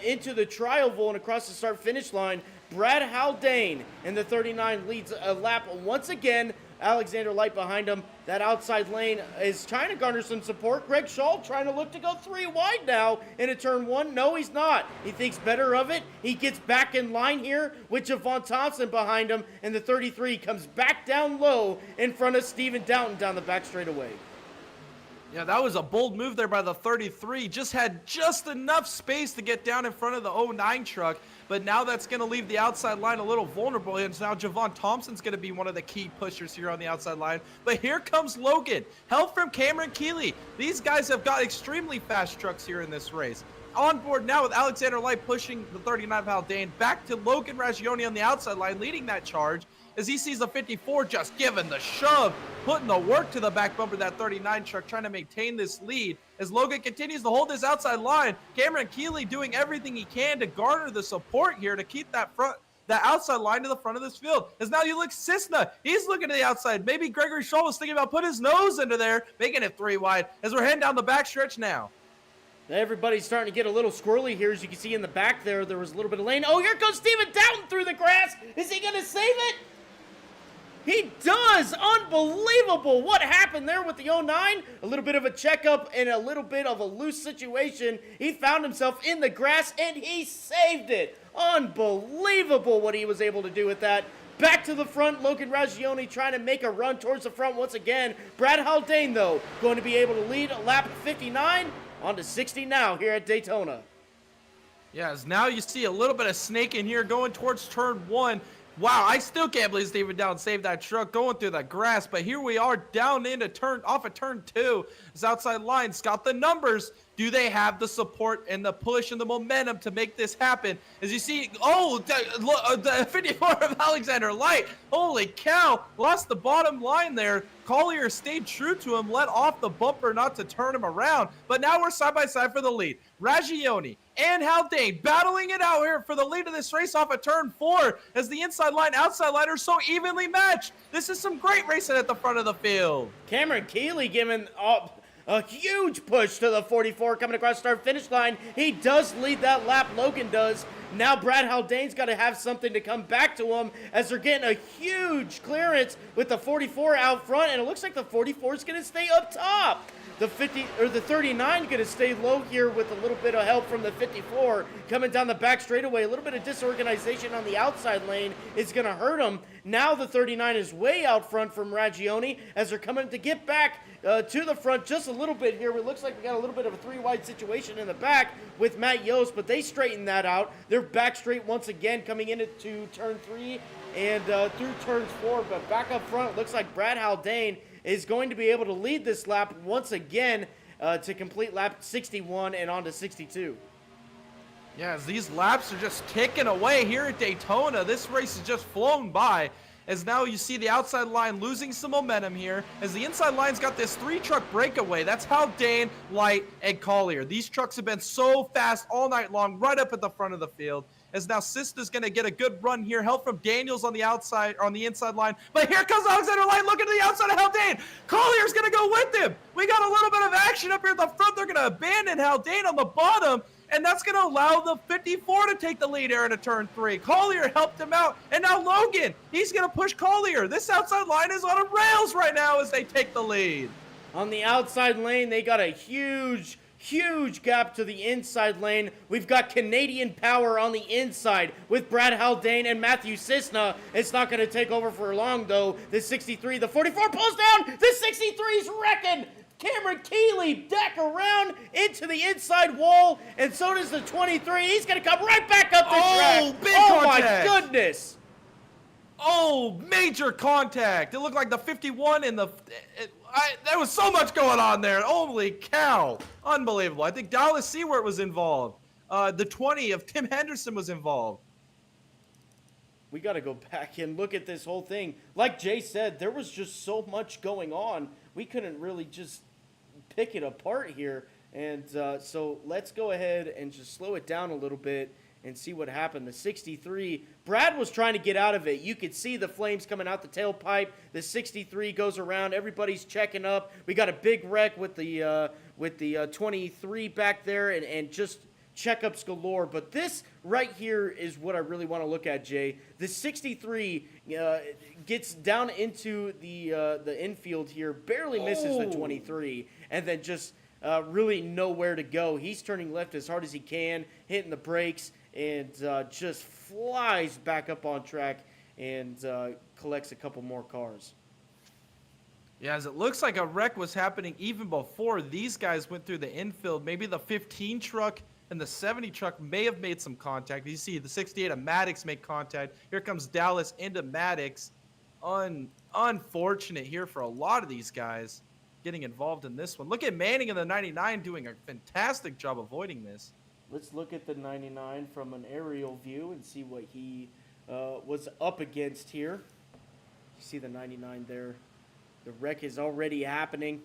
into the trioval and across the start-finish line. Brad Haldane and the 39 leads a lap once again. Alexander Light behind him. That outside lane is trying to garner some support. Greg Shaw trying to look to go 3 wide now into turn 1. No, he's not. He thinks better of it. He gets back in line here with Javon Thompson behind him, and the 33 comes back down low in front of Steven Downton down the back straightaway. Yeah, that was a bold move there by the 33. Just had just enough space to get down in front of the 09 truck. But now that's going to leave the outside line a little vulnerable. And now Javon Thompson's going to be one of the key pushers here on the outside line. But here comes Logan. Help from Cameron Keeley. These guys have got extremely fast trucks here in this race. On board now with Alexander Light pushing the 39 Haldane. Back to Logan Ragioni on the outside line, leading that charge. As he sees the 54 just giving the shove, putting the work to the back bumper of that 39 truck, trying to maintain this lead. As Logan continues to hold this outside line, Cameron Keeley doing everything he can to garner the support here to keep that outside line to the front of this field. As now you look Cisna, he's looking to the outside. Maybe Gregory Shaw was thinking about putting his nose into there, making it 3 wide as we're heading down the back stretch now. Everybody's starting to get a little squirrely here. As you can see in the back there was a little bit of lane. Oh, here goes Steven Downton through the grass. Is he going to save it? He does! Unbelievable! What happened there with the 09? A little bit of a checkup and a little bit of a loose situation. He found himself in the grass and he saved it. Unbelievable what he was able to do with that. Back to the front, Logan Ragioni trying to make a run towards the front once again. Brad Haldane, though, going to be able to lead lap 59 on to 60 now here at Daytona. Yes, now you see a little bit of snake in here going towards turn 1. Wow, I still can't believe Steven Down saved that truck going through the grass, but here we are down into off of turn 2. This outside line's got the numbers. Do they have the support and the push and the momentum to make this happen? As you see, the 54 of Alexander Light, holy cow, lost the bottom line there. Collier stayed true to him, let off the bumper not to turn him around, but now we're side by side for the lead. Ragioni and Haldane battling it out here for the lead of this race off of turn 4 as the inside line, outside line are so evenly matched. This is some great racing at the front of the field. Cameron Keeley giving a huge push to the 44 coming across the start-finish line. He does lead that lap, Logan does. Now Brad Haldane's got to have something to come back to him as they're getting a huge clearance with the 44 out front, and it looks like the 44 is going to stay up top. The 39 going to stay low here with a little bit of help from the 54 coming down the back straightaway. A little bit of disorganization on the outside lane is going to hurt him. Now the 39 is way out front from Ragioni as they're coming to get back to the front just a little bit here. It looks like we got a little bit of a 3-wide situation in the back with Matt Yost, but they straighten that out. They're back straight once again coming into turn 3 and through turns 4, but back up front, it looks like Brad Haldane is going to be able to lead this lap once again to complete lap 61 and on to 62. Yeah, as these laps are just ticking away here at Daytona. This race has just flown by as now you see the outside line losing some momentum here as the inside line's got this 3-truck breakaway. That's Haldane, Light, and Collier. These trucks have been so fast all night long right up at the front of the field. As now Sista's going to get a good run here. Help from Daniels on the outside, on the inside line. But here comes Alexander Light looking to the outside of Haldane. Collier's going to go with him. We got a little bit of action up here at the front. They're going to abandon Haldane on the bottom. And that's going to allow the 54 to take the lead here into turn 3. Collier helped him out. And now Logan, he's going to push Collier. This outside line is on rails right now as they take the lead. On the outside lane, they got a huge gap to the inside lane. We've got Canadian Power on the inside with Brad Haldane and Matthew Cisna. It's not going to take over for long, though. The 63, the 44 pulls down. The 63's wrecking. Cameron Keeley back around into the inside wall, and so does the 23. He's going to come right back up the track. Big oh, contact. My goodness. Oh, major contact. It looked like the 51 and there was so much going on there. Holy cow. Unbelievable. I think Dallas Seward was involved. The 20 of Tim Henderson was involved. We got to go back and look at this whole thing. Like Jay said, there was just so much going on. We couldn't really just pick it apart here. And so let's go ahead and just slow it down a little bit and see what happened. The 63, Brad was trying to get out of it. You could see the flames coming out the tailpipe. The 63 goes around. Everybody's checking up. We got a big wreck with the 23 back there and just checkups galore. But this right here is what I really want to look at, Jay. The 63 gets down into the infield here, barely misses the 23, and then just really nowhere to go. He's turning left as hard as he can, hitting the brakes, and just flies back up on track and collects a couple more cars. Yeah, as it looks like a wreck was happening even before these guys went through the infield. Maybe the 15 truck and the 70 truck may have made some contact. You see the 68 of Maddox make contact. Here comes Dallas into Maddox. Unfortunate here for a lot of these guys getting involved in this one. Look at Manning in the 99 doing a fantastic job avoiding this. Let's look at the 99 from an aerial view and see what he was up against here. You see the 99 there. The wreck is already happening.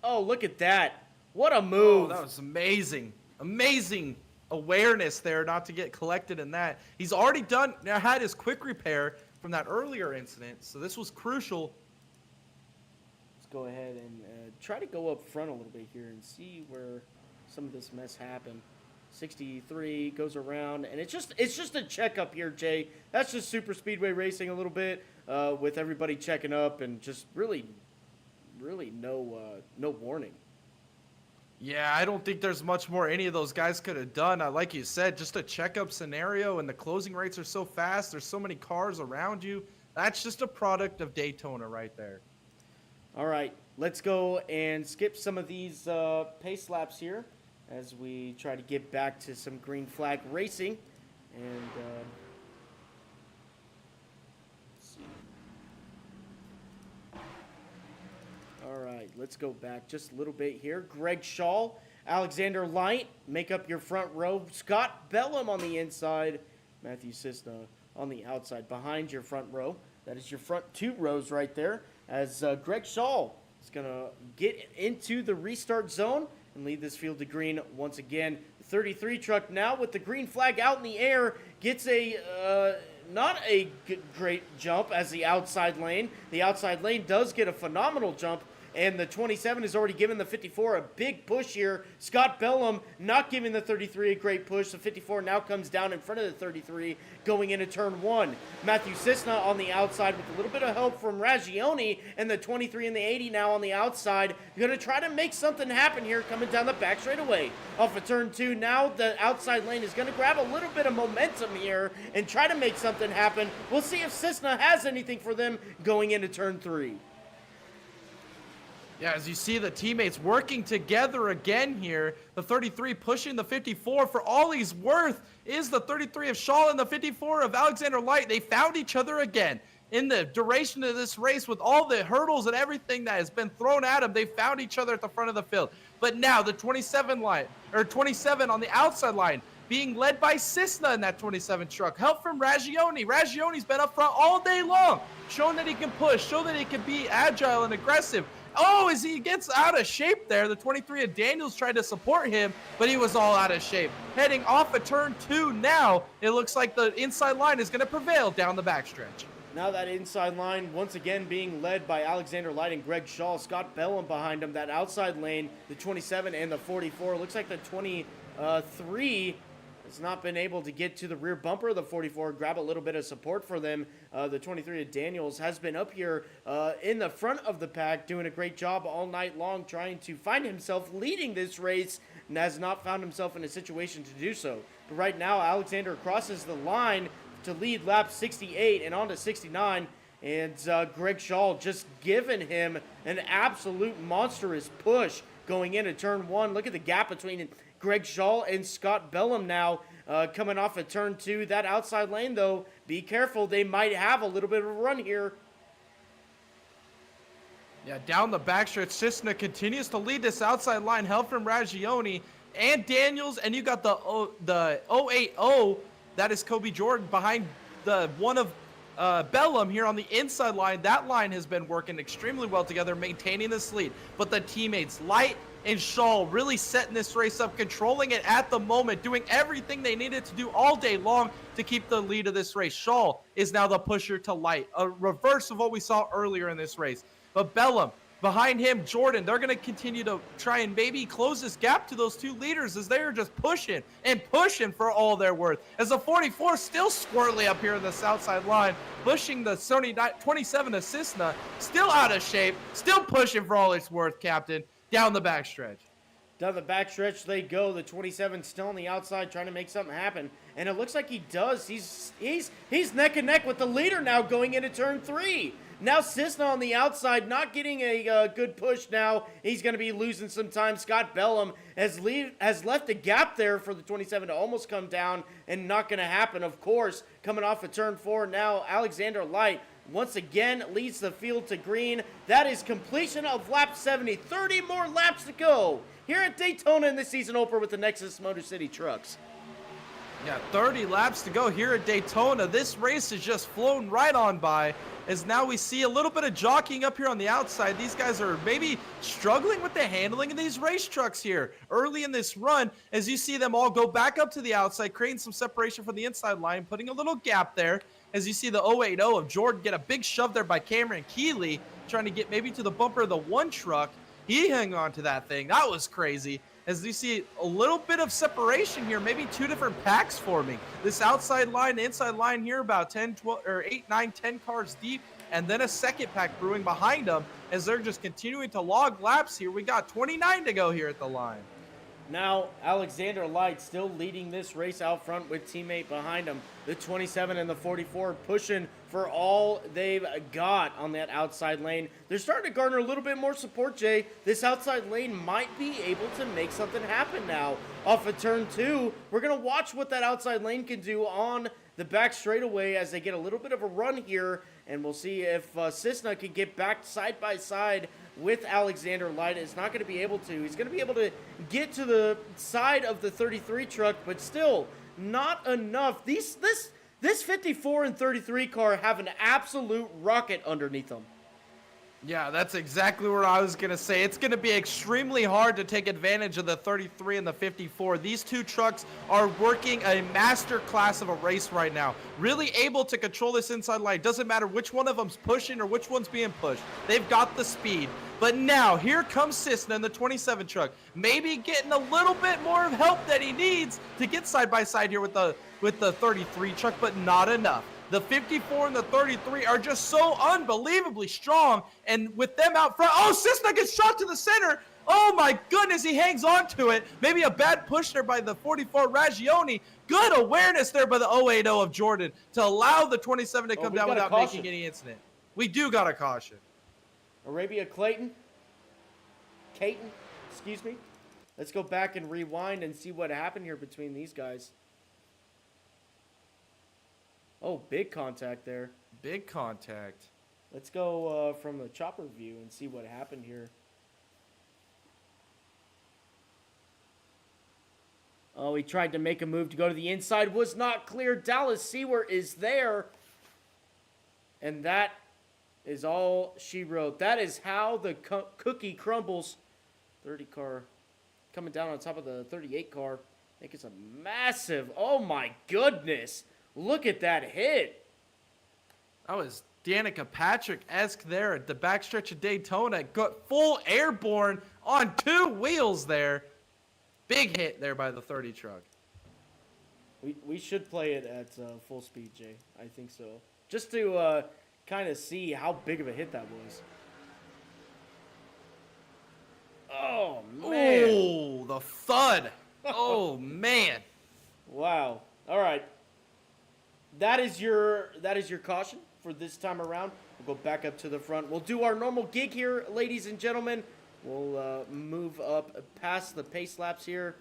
Oh, look at that. What a move. Oh, that was amazing. Amazing awareness there not to get collected in that. He's already had his quick repair from that earlier incident, so this was crucial. Let's go ahead and try to go up front a little bit here and see where some of this mess happened. 63 goes around, and it's just a checkup here, Jay. That's just super speedway racing a little bit with everybody checking up and just really no warning. Yeah, I don't think there's much more any of those guys could have done. Like you said, just a checkup scenario, and the closing rates are so fast. There's so many cars around you. That's just a product of Daytona right there. All right, let's go and skip some of these pace laps here as we try to get back to some green flag racing. And let's see. All right, let's go back just a little bit here. Greg Shaw, Alexander Light, make up your front row. Scott Bellum on the inside. Matthew Cisna on the outside behind your front row. That is your front two rows right there. As Greg Shaw is going to get into the restart zone and lead this field to green once again. The 33 truck now with the green flag out in the air gets a not a great jump as the outside lane. The outside lane does get a phenomenal jump, and the 27 has already given the 54 a big push here. Scott Bellum not giving the 33 a great push. The 54 now comes down in front of the 33 going into turn one. Matthew Cisna on the outside with a little bit of help from Ragioni, and the 23 and the 80 now on the outside. Going to try to make something happen here coming down the back straightaway. Off of turn two, now the outside lane is going to grab a little bit of momentum here and try to make something happen. We'll see if Cisna has anything for them going into turn three. Yeah, as you see the teammates working together again here. The 33 pushing the 54. For all he's worth is the 33 of Shaw and the 54 of Alexander Light. They found each other again. In the duration of this race, with all the hurdles and everything that has been thrown at them, they found each other at the front of the field. But now the 27 on the outside line, being led by Cisna in that 27 truck. Help from Ragioni. Ragioni's been up front all day long, showing that he can push, show that he can be agile and aggressive. Oh, as he gets out of shape there, the 23 of Daniels tried to support him, but he was all out of shape. Heading off of turn two now, it looks like the inside line is going to prevail down the backstretch. Now that inside line once again being led by Alexander Light and Greg Shaw. Scott Bellum behind him. That outside lane, the 27 and the 44. Looks like the 23 has not been able to get to the rear bumper of the 44, grab a little bit of support for them. The 23 of Daniels has been up here in the front of the pack, doing a great job all night long, trying to find himself leading this race, and has not found himself in a situation to do so. But right now, Alexander crosses the line to lead lap 68 and on to 69. And Greg Shaw just giving him an absolute monstrous push going into turn one. Look at the gap between Greg Shaw and Scott Bellum now coming off of turn two. That outside lane, though, be careful. They might have a little bit of a run here. Yeah, down the backstretch, Cisna continues to lead this outside line. Help from Ragioni and Daniels, and you got the 080. That is Kobe Jordan behind the one of Bellum here on the inside line. That line has been working extremely well together, maintaining this lead. But the teammates, Light and Shaw, really setting this race up, controlling it at the moment, doing everything they needed to do all day long to keep the lead of this race. Shaw is now the pusher to Light, a reverse of what we saw earlier in this race. But Bellum, behind him, Jordan, they're going to continue to try and maybe close this gap to those two leaders as they are just pushing and pushing for all they're worth. As the 44 still squirrely up here in the south side line, pushing the 27 to Cisna, still out of shape, still pushing for all it's worth, Captain, down the backstretch. Down the backstretch they go. The 27 still on the outside trying to make something happen. And it looks like he does. He's neck and neck with the leader now going into turn three. Now Cisna on the outside, not getting a good push now. He's going to be losing some time. Scott Bellum has left a gap there for the 27 to almost come down, and not going to happen, of course. Coming off of turn four now, Alexander Light once again leads the field to green. That is completion of lap 70. 30 more laps to go here at Daytona in the season opener with the Nexus Motor City trucks. Yeah, 30 laps to go here at Daytona. This race has just flown right on by, as now we see a little bit of jockeying up here on the outside. These guys are maybe struggling with the handling of these race trucks here early in this run, as you see them all go back up to the outside, creating some separation from the inside line, putting a little gap there. As you see the 080 of Jordan get a big shove there by Cameron Keeley, trying to get maybe to the bumper of the one truck. He hung on to that thing. That was crazy. As you see a little bit of separation here, maybe two different packs forming. This outside line, inside line here, about 10, 12, or 8, 9, 10 cars deep, and then a second pack brewing behind them as they're just continuing to log laps here. We got 29 to go here at the line. Now, Alexander Light still leading this race out front with teammate behind him. The 27 and the 44 pushing for all they've got on that outside lane. They're starting to garner a little bit more support, Jay. This outside lane might be able to make something happen now. Off of turn 2, we're going to watch what that outside lane can do on the back straightaway as they get a little bit of a run here. And we'll see if Cisna can get back side by side with Alexander Light. Is not going to be able to. He's going to be able to get to the side of the 33 truck, but still not enough. This 54 and 33 car have an absolute rocket underneath them. Yeah, that's exactly what I was going to say. It's going to be extremely hard to take advantage of the 33 and the 54. These two trucks are working a master class of a race right now. Really able to control this inside line. Doesn't matter which one of them's pushing or which one's being pushed. They've got the speed. But now, here comes Cisna in the 27 truck. Maybe getting a little bit more of help that he needs to get side by side here with the 33 truck, but not enough. The 54 and the 33 are just so unbelievably strong, and with them out front, oh, Cisna gets shot to the center. Oh my goodness, he hangs on to it. Maybe a bad push there by the 44 Raggioni. Good awareness there by the 080 of Jordan to allow the 27 to come down without making any incident. We do got a caution. Arabia Caton, excuse me. Let's go back and rewind and see what happened here between these guys. Oh, big contact there. Big contact. Let's go from the chopper view and see what happened here. Oh, he tried to make a move to go to the inside. Was not clear. Dallas Seawer is there. And that is all she wrote. That is how the cookie crumbles. 30 car coming down on top of the 38 car. I think it's a massive, oh my goodness. Look at that hit. That was Danica Patrick-esque there at the backstretch of Daytona. Got full airborne on 2 wheels there. Big hit there by the 30 truck. We should play it at full speed, Jay. I think so. Just to kind of see how big of a hit that was. Oh, man. Oh, the thud. Oh, man. Wow. All right. That is your caution for this time around. We'll go back up to the front. We'll do our normal gig here, ladies and gentlemen. We'll move up past the pace laps here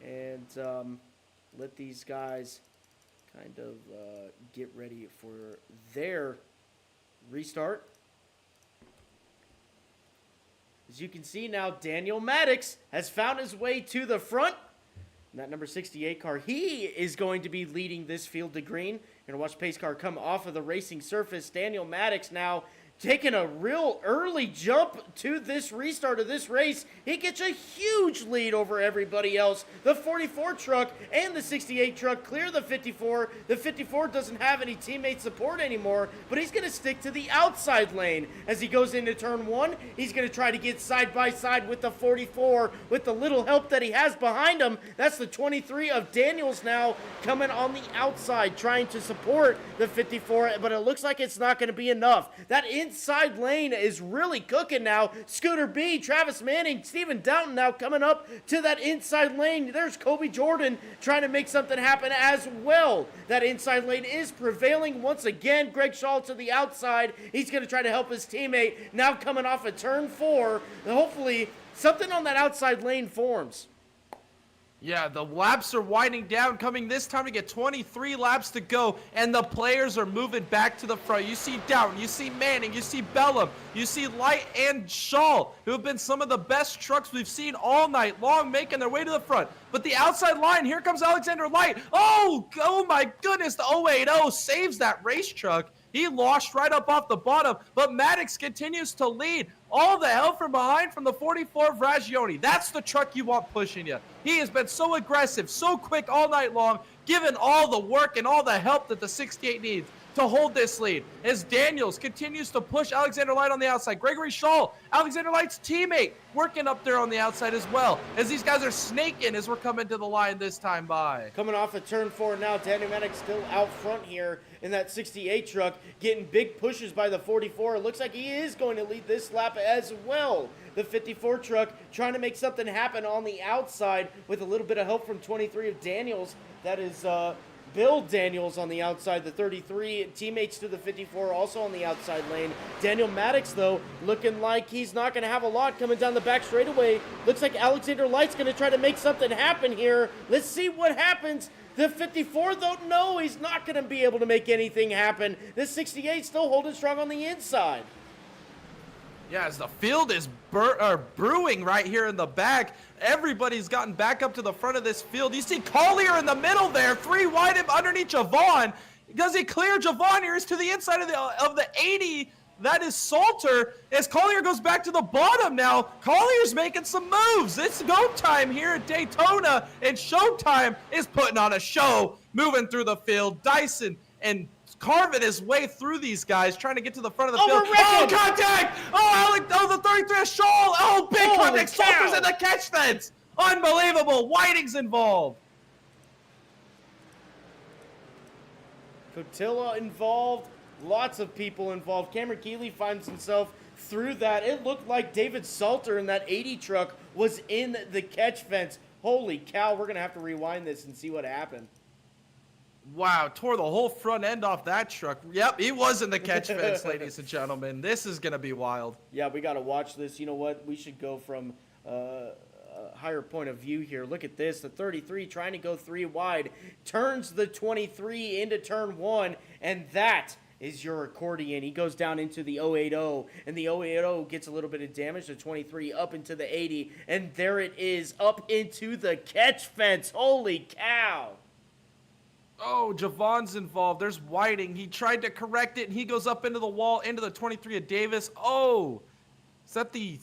and let these guys kind of get ready for their restart. As you can see now, Daniel Maddox has found his way to the front. And that number 68 car, he is going to be leading this field to green. You're going to watch pace car come off of the racing surface. Daniel Maddox now taking a real early jump to this restart of this race. He gets a huge lead over everybody else. The 44 truck and the 68 truck clear the 54. The 54 doesn't have any teammate support anymore, but he's going to stick to the outside lane. As he goes into turn 1, he's going to try to get side by side with the 44 with the little help that he has behind him. That's the 23 of Daniels now coming on the outside trying to support the 54, but it looks like it's not going to be enough. That inside lane is really cooking now. Scooter B, Travis Manning, Steven Downton now coming up to that inside lane. There's Kobe Jordan trying to make something happen as well. That inside lane is prevailing once again. Greg Shaw to the outside. He's going to try to help his teammate. Now coming off of turn 4. Hopefully something on that outside lane forms. Yeah, the laps are winding down, coming this time to get 23 laps to go, and the players are moving back to the front. You see Downton, you see Manning, you see Bellum, you see Light and Shaw, who have been some of the best trucks we've seen all night long, making their way to the front. But the outside line, here comes Alexander Light. Oh my goodness, the 080 saves that race truck. He launched right up off the bottom, but Maddox continues to lead. All the help from behind from the 44 of Raggioni. That's the truck you want pushing you. He has been so aggressive, so quick all night long, given all the work and all the help that the 68 needs to hold this lead. As Daniels continues to push Alexander Light on the outside. Gregory Shaw, Alexander Light's teammate, working up there on the outside as well. As these guys are snaking as we're coming to the line this time by. Coming off of turn 4 now, Daniel Maddox still out front here in that 68 truck, getting big pushes by the 44. It looks like he is going to lead this lap as well. the 54 truck, trying to make something happen on the outside with a little bit of help from 23 of Daniels. That is Bill Daniels on the outside, the 33. Teammates to the 54 also on the outside lane. Daniel Maddox, though, looking like he's not going to have a lot coming down the back straightaway. Looks like Alexander Light's going to try to make something happen here. Let's see what happens. The 54, though, no, he's not going to be able to make anything happen. The 68 still holding strong on the inside. Yeah, as the field is brewing right here in the back, everybody's gotten back up to the front of this field. You see Collier in the middle there, 3 wide underneath Javon. Does he clear Javon here? Is to the inside of the 80. That is Salter. As Collier goes back to the bottom now, Collier's making some moves. It's go time here at Daytona, and Showtime is putting on a show, moving through the field. Dyson and carving his way through these guys, trying to get to the front of the field. Oh, contact! Oh, the 33 is Shaw. Oh, big contact. Salter's in the catch fence. Unbelievable. Whiting's involved. Cotilla involved. Lots of people involved. Cameron Keeley finds himself through that. It looked like David Salter in that 80 truck was in the catch fence. Holy cow, we're going to have to rewind this and see what happened. Wow, tore the whole front end off that truck. Yep, he was in the catch fence, ladies and gentlemen. This is going to be wild. Yeah, we got to watch this. You know what? We should go from a higher point of view here. Look at this. The 33 trying to go 3 wide. Turns the 23 into turn 1, and that is your accordion. He goes down into the 080, and the 080 gets a little bit of damage. The 23 up into the 80, and there it is, up into the catch fence. Holy cow. Oh, Javon's involved. There's Whiting. He tried to correct it, and he goes up into the wall, into the 23 of Davis. Oh, is that the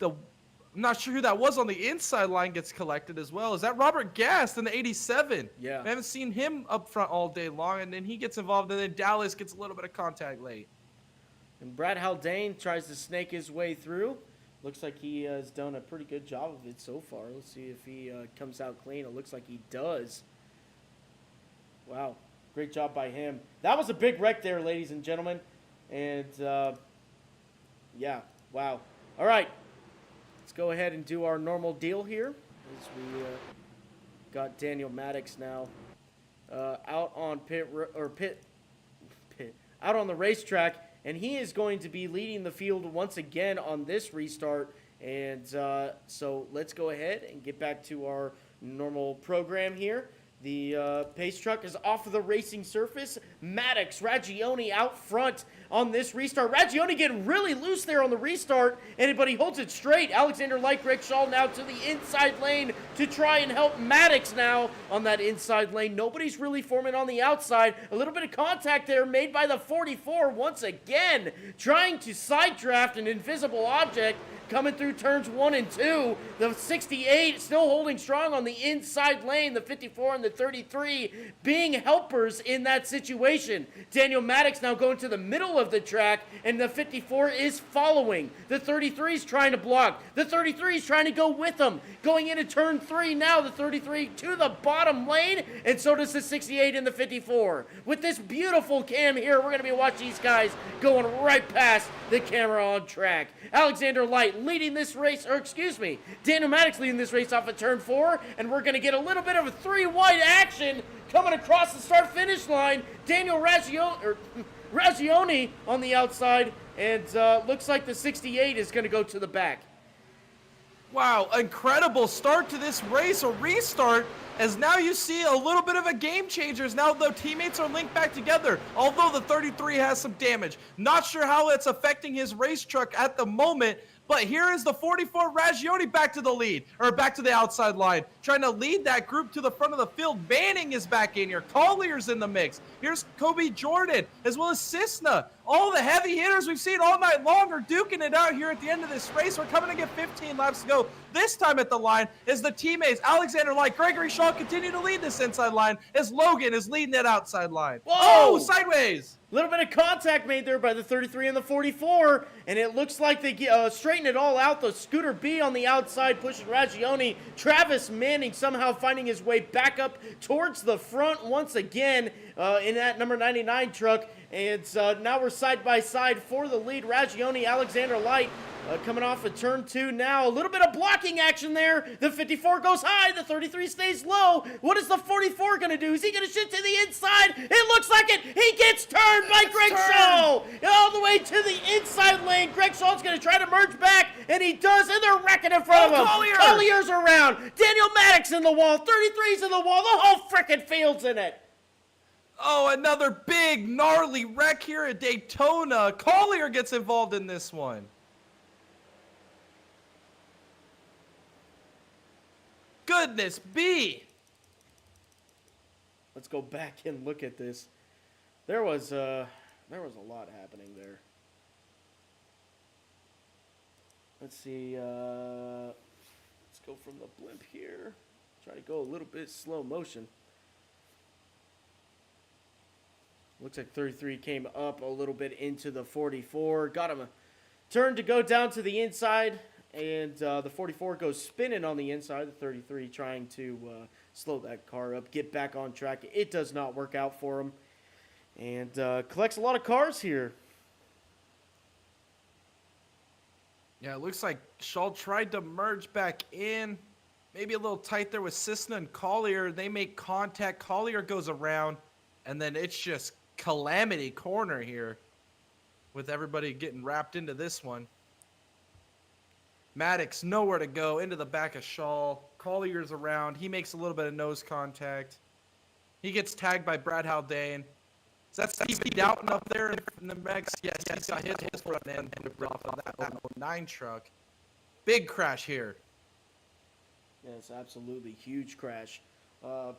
I'm not sure who that was on the inside line gets collected as well. Is that Robert Gast in the 87? Yeah. I haven't seen him up front all day long, and then he gets involved, and then Dallas gets a little bit of contact late. And Brad Haldane tries to snake his way through. Looks like he has done a pretty good job of it so far. Let's see if he comes out clean. It looks like he does. Wow, great job by him. That was a big wreck there, ladies and gentlemen. And, yeah, wow. All right, let's go ahead and do our normal deal here. As we got Daniel Maddox now out on out on the racetrack, and he is going to be leading the field once again on this restart. And so let's go ahead and get back to our normal program here. The pace truck is off of the racing surface. Maddox, Raggioni out front on this restart. Raggioni getting really loose there on the restart, but he holds it straight. Alexander Light, Greg Shaw now to the inside lane to try and help Maddox now on that inside lane. Nobody's really forming on the outside. A little bit of contact there made by the 44 once again, trying to side draft an invisible object. Coming through turns 1 and 2. The 68 still holding strong on the inside lane. The 54 and the 33 being helpers in that situation. Daniel Maddox now going to the middle of the track, and the 54 is following. The 33 is trying to block. The 33 is trying to go with them. Going into turn 3 now, the 33 to the bottom lane, and so does the 68 and the 54. With this beautiful cam here, we're going to be watching these guys going right past the camera on track. Alexander Light leading this race, Daniel Maddox leading this race off of turn 4, and we're going to get a little bit of a 3-wide action coming across the start-finish line. Daniel Raggioni on the outside, and looks like the 68 is going to go to the back. Wow, incredible start to this race, a restart, as now you see a little bit of a game changer as now the teammates are linked back together, although the 33 has some damage. Not sure how it's affecting his race truck at the moment, but here is the 44 Raggioni back to the lead, or back to the outside line, trying to lead that group to the front of the field. Manning is back in here. Collier's in the mix. Here's Kobe Jordan, as well as Cisna. All the heavy hitters we've seen all night long are duking it out here at the end of this race. We're coming to get 15 laps to go. This time at the line is the teammates. Alexander Light, Gregory Shaw continue to lead this inside line as Logan is leading that outside line. Whoa! Oh, sideways. A little bit of contact made there by the 33 and the 44, and it looks like they straighten it all out. The Scooter B on the outside pushing Raggioni. Travis Manning somehow finding his way back up towards the front once again in that number 99 truck. And now we're side by side for the lead. Raggioni, Alexander Light coming off of turn 2 now. A little bit of blocking action there. The 54 goes high. The 33 stays low. What is the 44 going to do? Is he going to shoot to the inside? It looks like it. He gets turned by Greg Shaw. All the way to the inside lane. Greg Shaw's going to try to merge back, and he does, and they're wrecking in front of him. Collier's around. Daniel Maddox in the wall. 33's in the wall. The whole frickin' field's in it. Oh, another big, gnarly wreck here at Daytona. Collier gets involved in this one. Goodness me. Let's go back and look at this. There was a lot happening there. Let's see. Let's go from the blimp here. Try to go a little bit slow motion. Looks like 33 came up a little bit into the 44. Got him a turn to go down to the inside. And the 44 goes spinning on the inside. The 33 trying to slow that car up, get back on track. It does not work out for him. And collects a lot of cars here. Yeah, it looks like Shaw tried to merge back in. Maybe a little tight there with Cisna and Collier. They make contact. Collier goes around. And then it's just calamity corner here with everybody getting wrapped into this one. Maddox nowhere to go, into the back of Shaw. Collier's around. He makes a little bit of nose contact. He gets tagged by Brad Haldane. Is that Steve Doughton up there in the mix? Yes, he's got his front end off of that 09 truck. Big crash here. Yes, absolutely. Huge crash.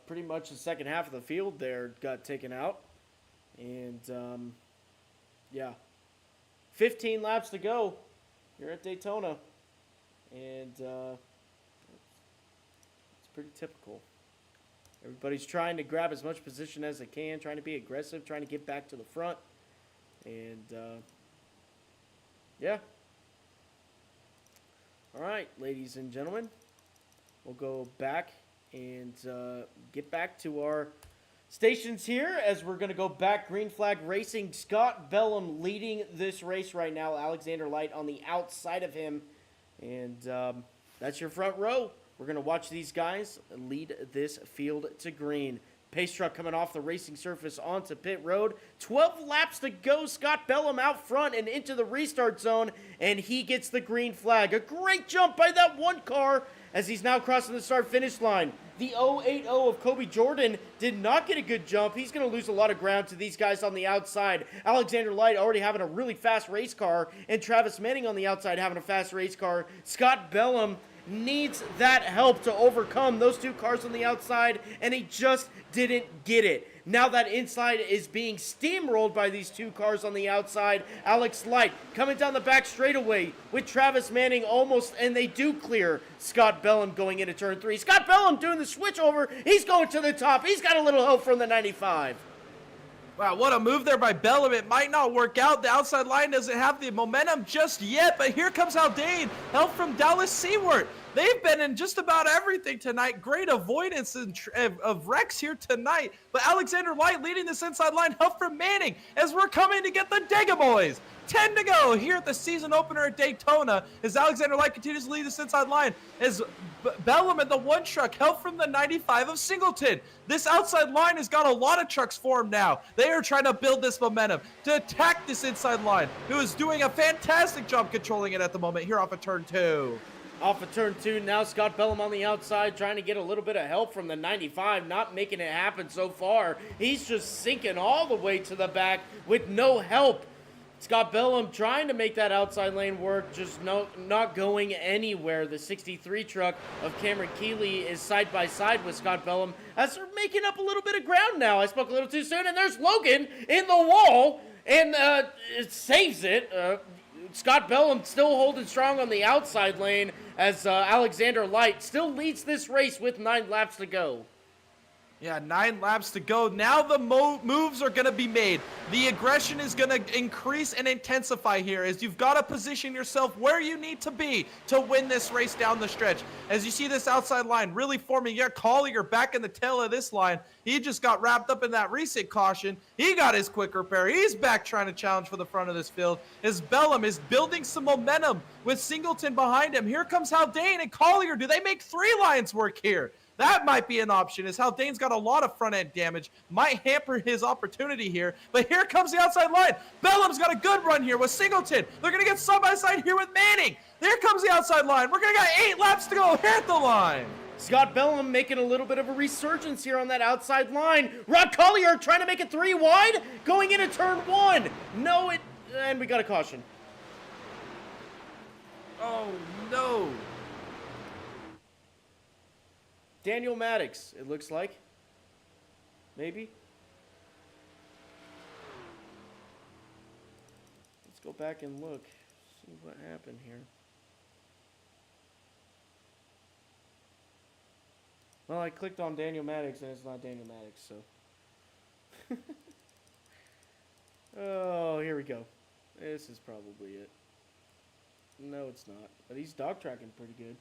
Pretty much the second half of the field there got taken out. And, yeah. 15 laps to go here at Daytona. And it's pretty typical. Everybody's trying to grab as much position as they can, trying to be aggressive, trying to get back to the front. And, yeah. All right, ladies and gentlemen. We'll go back and get back to our stations here as we're going to go back. Green flag racing. Scott Bellum leading this race right now. Alexander Light on the outside of him. And that's your front row. We're going to watch these guys lead this field to green. Pace truck coming off the racing surface onto pit road. 12 laps to go. Scott Bellum out front and into the restart zone. And he gets the green flag. A great jump by that one car as he's now crossing the start-finish line. The 080 of Kobe Jordan did not get a good jump. He's going to lose a lot of ground to these guys on the outside. Alexander Light already having a really fast race car, and Travis Manning on the outside having a fast race car. Scott Bellum needs that help to overcome those two cars on the outside, and he just didn't get it. Now that inside is being steamrolled by these two cars on the outside. Alex Light coming down the back straightaway with Travis Manning almost, and they do clear Scott Bellum going into turn 3. Scott Bellum doing the switch over. He's going to the top. He's got a little help from the 95. Wow, what a move there by Bellum. It might not work out. The outside line doesn't have the momentum just yet, but here comes Haldane. Help from Dallas Seward. They've been in just about everything tonight. Great avoidance of wrecks here tonight. But Alexander Light leading this inside line. Help from Manning as we're coming to get the Dega Boys. 10 to go here at the season opener at Daytona as Alexander Light continues to lead this inside line as Bellum and the one truck help from the 95 of Singleton. This outside line has got a lot of trucks for him now. They are trying to build this momentum to attack this inside line, who is doing a fantastic job controlling it at the moment here off of turn 2. Off of turn 2, now Scott Bellum on the outside trying to get a little bit of help from the 95, not making it happen so far. He's just sinking all the way to the back with no help. Scott Bellum trying to make that outside lane work, just not going anywhere. The 63 truck of Cameron Keeley is side by side with Scott Bellum as they're making up a little bit of ground now. I spoke a little too soon, and there's Logan in the wall, and it saves it. Scott Bellum still holding strong on the outside lane as Alexander Light still leads this race with 9 laps to go. Yeah, 9 laps to go. Now the moves are going to be made. The aggression is going to increase and intensify here as you've got to position yourself where you need to be to win this race down the stretch. As you see this outside line really forming. You got Collier back in the tail of this line. He just got wrapped up in that reset caution. He got his quick repair. He's back trying to challenge for the front of this field. As Bellum is building some momentum with Singleton behind him. Here comes Haldane and Collier. Do they make 3 lines work here? That might be an option, as Haldane's got a lot of front-end damage. Might hamper his opportunity here. But here comes the outside line. Bellum's got a good run here with Singleton. They're going to get side-by-side here with Manning. There comes the outside line. We're going to get 8 laps to go here at the line. Scott Bellum making a little bit of a resurgence here on that outside line. Rob Collier trying to make it 3 wide, going into turn 1. No, and we got a caution. Oh, no. Daniel Maddox, it looks like. Maybe. Let's go back and look. See what happened here. Well, I clicked on Daniel Maddox and it's not Daniel Maddox, so. Oh, here we go. This is probably it. No, it's not. But he's dog tracking pretty good.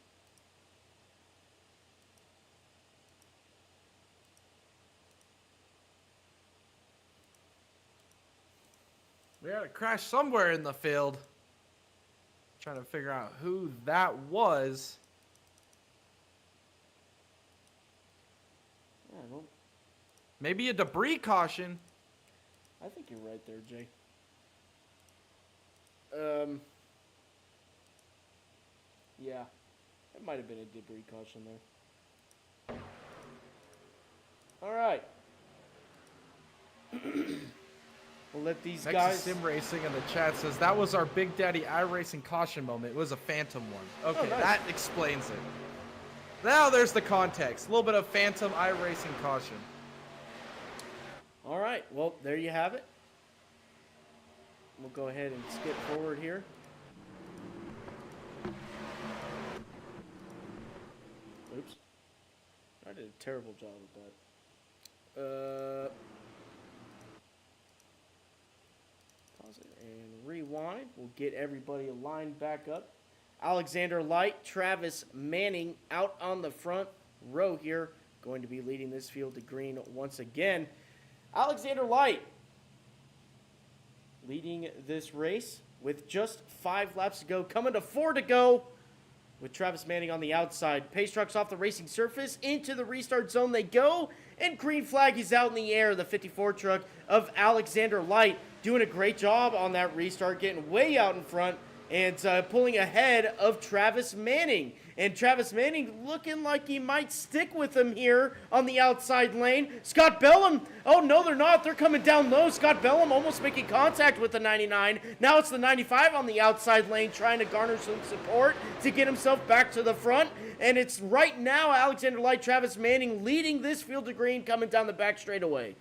We had a crash somewhere in the field. Trying to figure out who that was. I don't know. Maybe a debris caution. I think you're right there, Jay. Yeah. It might have been a debris caution there. All right. We'll let these Nexus guys. Sim Racing in the chat says that was our Big Daddy iRacing caution moment. It was a phantom one. Okay, nice. That explains it. Now there's the context. A little bit of phantom iRacing caution. All right. Well, there you have it. We'll go ahead and skip forward here. Oops. I did a terrible job with that. Pause it and rewind. We'll get everybody lined back up. Alexander Light, Travis Manning out on the front row here, going to be leading this field to green once again. Alexander Light leading this race with just 5 laps to go, coming to 4 to go with Travis Manning on the outside. Pace trucks off the racing surface, into the restart zone they go, and green flag is out in the air. The 54 truck of Alexander Light doing a great job on that restart, getting way out in front and pulling ahead of Travis Manning. And Travis Manning looking like he might stick with him here on the outside lane. Scott Bellum, oh no they're not, they're coming down low. Scott Bellum almost making contact with the 99. Now it's the 95 on the outside lane trying to garner some support to get himself back to the front. And it's right now Alexander Light, Travis Manning leading this field to green, coming down the back straightaway.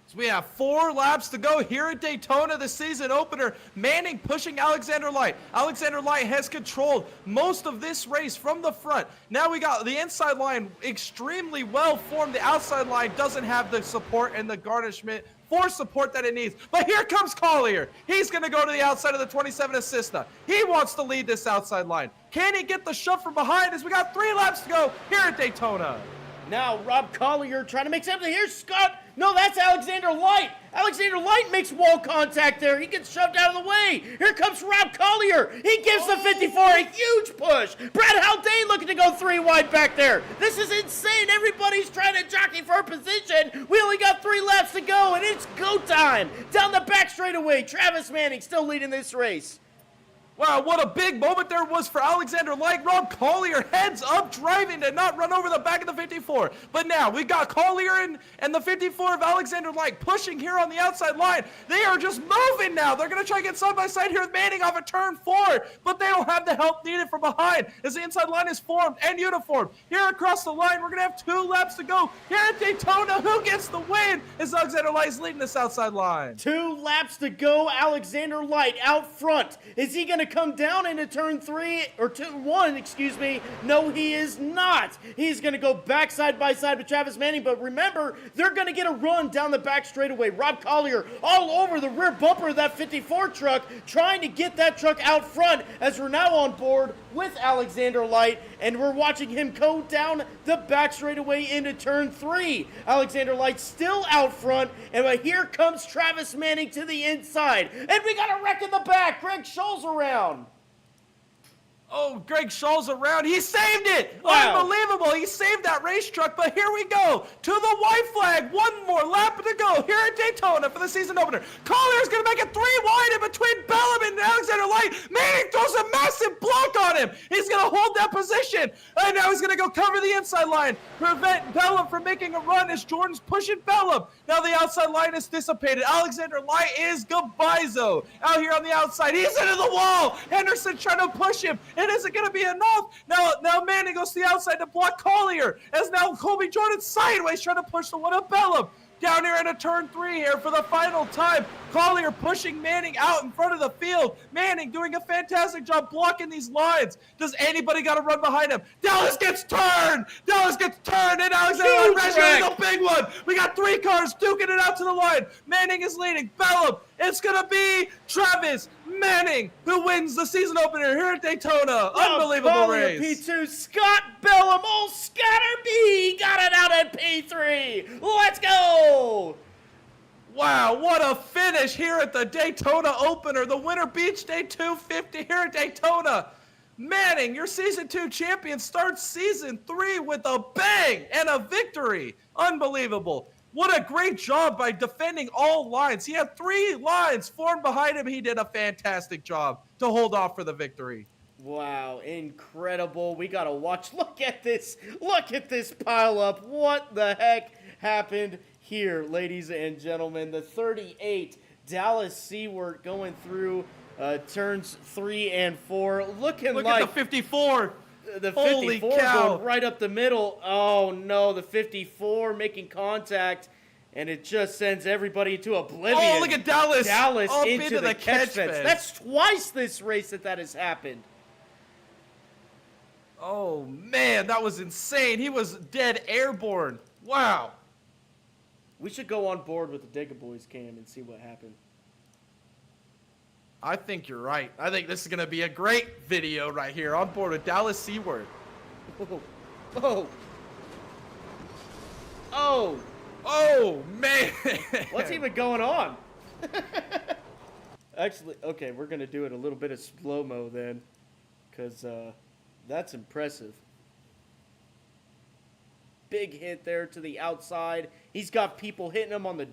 So we have 4 laps to go here at Daytona, the season opener. Manning pushing Alexander Light. Alexander Light has controlled most of this race from the front. Now we got the inside line extremely well formed. The outside line doesn't have the support and the garnishment for support that it needs. But here comes Collier. He's going to go to the outside of the 27 Assista. He wants to lead this outside line. Can he get the shove from behind as we got 3 laps to go here at Daytona? Now Rob Collier trying to make something. Here's Scott. No, that's Alexander Light. Alexander Light makes wall contact there. He gets shoved out of the way. Here comes Rob Collier. He gives the 54 a huge push. Brad Haldane looking to go 3 wide back there. This is insane. Everybody's trying to jockey for position. We only got 3 laps to go, and it's go time. Down the back straightaway, Travis Manning still leading this race. Wow, what a big moment there was for Alexander Light. Rob Collier heads up driving to not run over the back of the 54. But now we've got Collier and the 54 of Alexander Light pushing here on the outside line. They are just moving now. They're going to try to get side by side here with Manning off of turn 4. But they don't have the help needed from behind as the inside line is formed and uniformed. Here across the line, we're going to have 2 laps to go. Here at Daytona, who gets the win as Alexander Light is leading this outside line? 2 laps to go. Alexander Light out front. Is he going to to come down into turn 1, excuse me. No, he is not. He's going to go back side by side with Travis Manning, but remember, they're going to get a run down the back straightaway. Rob Collier all over the rear bumper of that 54 truck, trying to get that truck out front as we're now on board with Alexander Light, and we're watching him go down the back straightaway into turn 3. Alexander Light still out front, and here comes Travis Manning to the inside. And we got a wreck in the back. Greg Scholl's around. Oh, Greg Scholl's around. He saved it. Wow. Unbelievable. He saved that race truck, but here we go to the white flag. One more lap to go here at Daytona for the season opener. Collier's going to make it 3 wide in between Bellum and Alexander Light. Manning throws a massive block on him. He's going to hold that position. And now he's going to go cover the inside line. Prevent Bellum from making a run as Jordan's pushing Bellum. Now the outside line is dissipated. Alexander Light is goodbye-zo out here on the outside. He's into the wall. Henderson trying to push him. It isn't going to be enough. Now Manning goes to the outside to block Collier. As now Colby Jordan sideways trying to push the one of Bellum. Down here into turn 3 here for the final time. Collier pushing Manning out in front of the field. Manning doing a fantastic job blocking these lines. Does anybody got to run behind him? Dallas gets turned. And Alexander Light the big one. We got 3 cars duking it out to the line. Manning is leading. Bellum. It's going to be Travis Manning who wins the season opener here at Daytona. Unbelievable race. P2, Scott Bellum, old Scatter B, got it out at P3. Let's go. Wow, what a finish here at the Daytona opener. The winner beats Day 250 here at Daytona. Manning, your Season 2 champion, starts Season 3 with a bang and a victory. Unbelievable. What a great job by defending all lines. He had 3 lines formed behind him. He did a fantastic job to hold off for the victory. Wow, incredible. We got to watch. Look at this. Look at this pile up. What the heck happened here, ladies and gentlemen? The 38 Dallas Seward going through turns 3 and 4. Look at the 54. The 54 Holy cow. going right up the middle. Oh, no, the 54 making contact, and it just sends everybody into oblivion. Oh, look at Dallas. Dallas up into the catch fence. fence. That's twice this race that has happened. Oh, man, that was insane. He was dead airborne. Wow. We should go on board with the Dega Boys cam and see what happened. I think you're right. I think this is going to be a great video right here on board with Dallas Seward. Oh. Oh. Oh. Oh, man. What's even going on? Actually, okay, we're going to do it a little bit of slow-mo then, because that's impressive. Big hit there to the outside. He's got people hitting him on the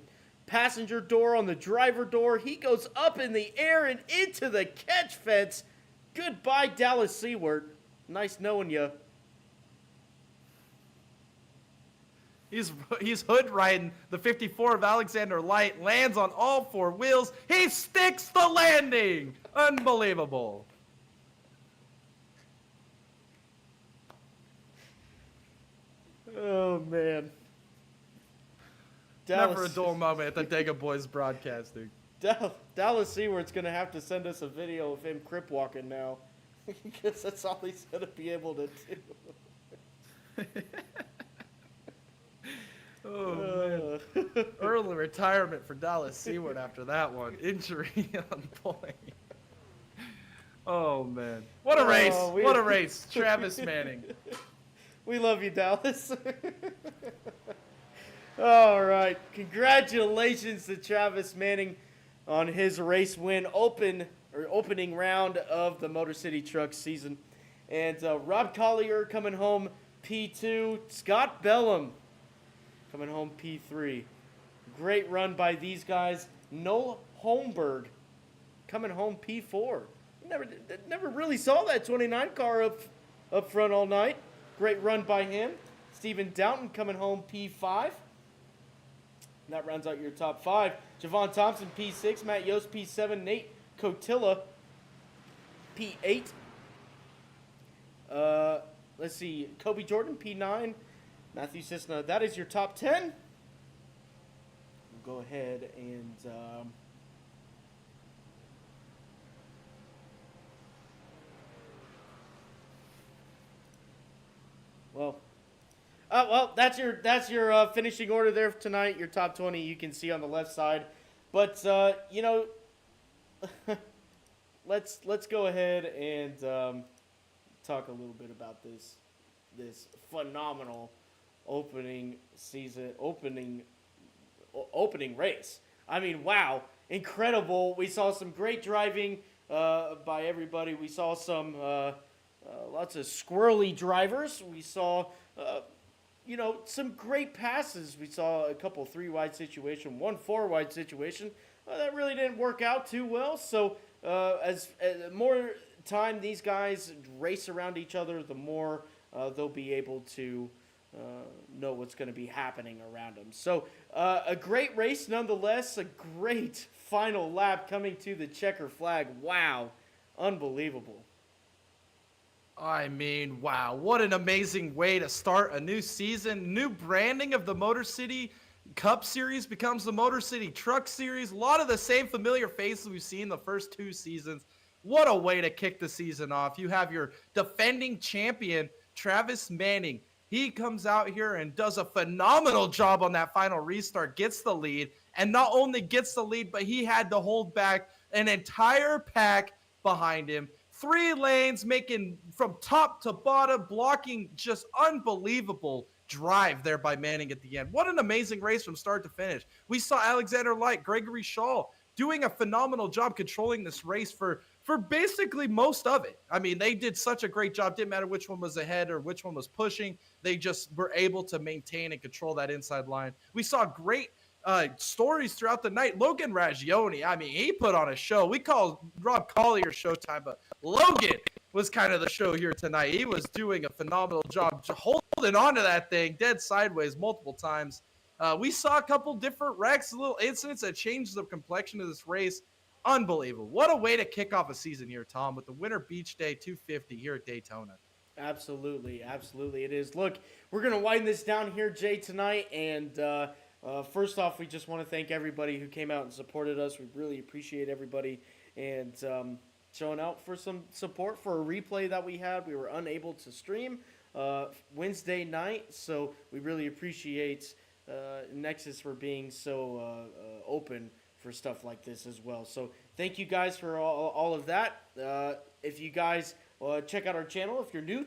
passenger door, on the driver door. He goes up in the air and into the catch fence. Goodbye, Dallas Seward. Nice knowing you. He's hood riding the 54 of Alexander Light, lands on all 4 wheels. He sticks the landing. Unbelievable. Oh, man. Never a dull moment at the Dega Boys broadcasting. Dallas Seward's going to have to send us a video of him crip walking now. Because that's all he's going to be able to do. Oh, man. Early retirement for Dallas Seward after that one. Injury on point. Oh, man. What a race. What a race. Travis Manning. We love you, Dallas. All right. Congratulations to Travis Manning on his race win, opening round of the Motor City Truck season. And Rob Collier coming home P2. Scott Bellum coming home P3. Great run by these guys. Noel Holmberg coming home P4. Never really saw that 29 car up front all night. Great run by him. Stephen Downton coming home P5. And that rounds out your top 5. Javon Thompson P6. Matt Yost P7. Nate Cotilla P8. Let's see. Kobe Jordan P9. Matthew Cisna. That is your top 10. We'll go ahead and Well, that's your finishing order there for tonight. Your top 20 you can see on the left side, but let's go ahead and talk a little bit about this phenomenal opening race. I mean, wow, incredible. We saw some great driving by everybody. We saw some lots of squirrely drivers. We saw some great passes. We saw a couple 3-wide situation, 1 4-wide situation. That really didn't work out too well. So as more time these guys race around each other, the more they'll be able to know what's going to be happening around them. So a great race nonetheless, a great final lap coming to the checker flag. Wow, unbelievable. I mean, wow, what an amazing way to start a new season. New branding of the Motor City Cup Series becomes the Motor City Truck Series. A lot of the same familiar faces we've seen the first 2 seasons. What a way to kick the season off. You have your defending champion, Travis Manning. He comes out here and does a phenomenal job on that final restart, gets the lead, and not only gets the lead, but he had to hold back an entire pack behind him. 3 lanes, making from top to bottom, blocking just unbelievable drive there by Manning at the end. What an amazing race from start to finish. We saw Alexander Light, Gregory Shaw doing a phenomenal job controlling this race for basically most of it. I mean, they did such a great job. Didn't matter which one was ahead or which one was pushing. They just were able to maintain and control that inside line. We saw great stories throughout the night. Logan Raggioni, I mean, he put on a show. We call Rob Collier Showtime, but Logan was kind of the show here tonight. He was doing a phenomenal job holding on to that thing dead sideways multiple times. We saw a couple different wrecks, little incidents that changed the complexion of this race. Unbelievable. What a way to kick off a season here, Tom, with the Winter Beach Day 250 here at Daytona. Absolutely, absolutely it is. Look, we're going to wind this down here, Jay, tonight, and first off, we just want to thank everybody who came out and supported us. We really appreciate everybody and showing out for some support for a replay that we had. We were unable to stream Wednesday night, so we really appreciate Nexus for being so open for stuff like this as well. So thank you guys for all of that. If you guys check out our channel, if you're new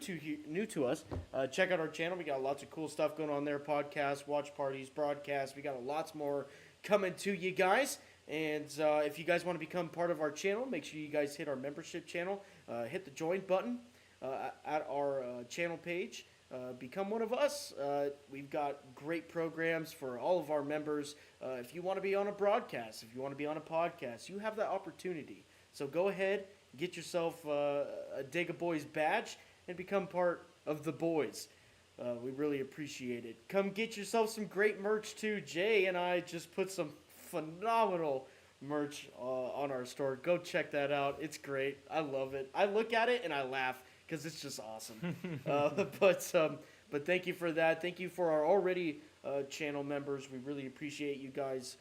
to us, check out our channel. We got lots of cool stuff going on there. Podcasts, watch parties, broadcasts. We got lots more coming to you guys. And if you guys want to become part of our channel, make sure you guys hit our membership channel. Hit the join button at our channel page. Become one of us. We've got great programs for all of our members. If you want to be on a broadcast, if you want to be on a podcast, you have that opportunity. So go ahead, get yourself a Dega Boys badge, and become part of the boys. We really appreciate it. Come get yourself some great merch too. Jay and I just put some phenomenal merch on our store. Go check that out. It's great. I love it. I look at it and I laugh because it's just awesome. But thank you for that. Thank you for our already channel members. We really appreciate you guys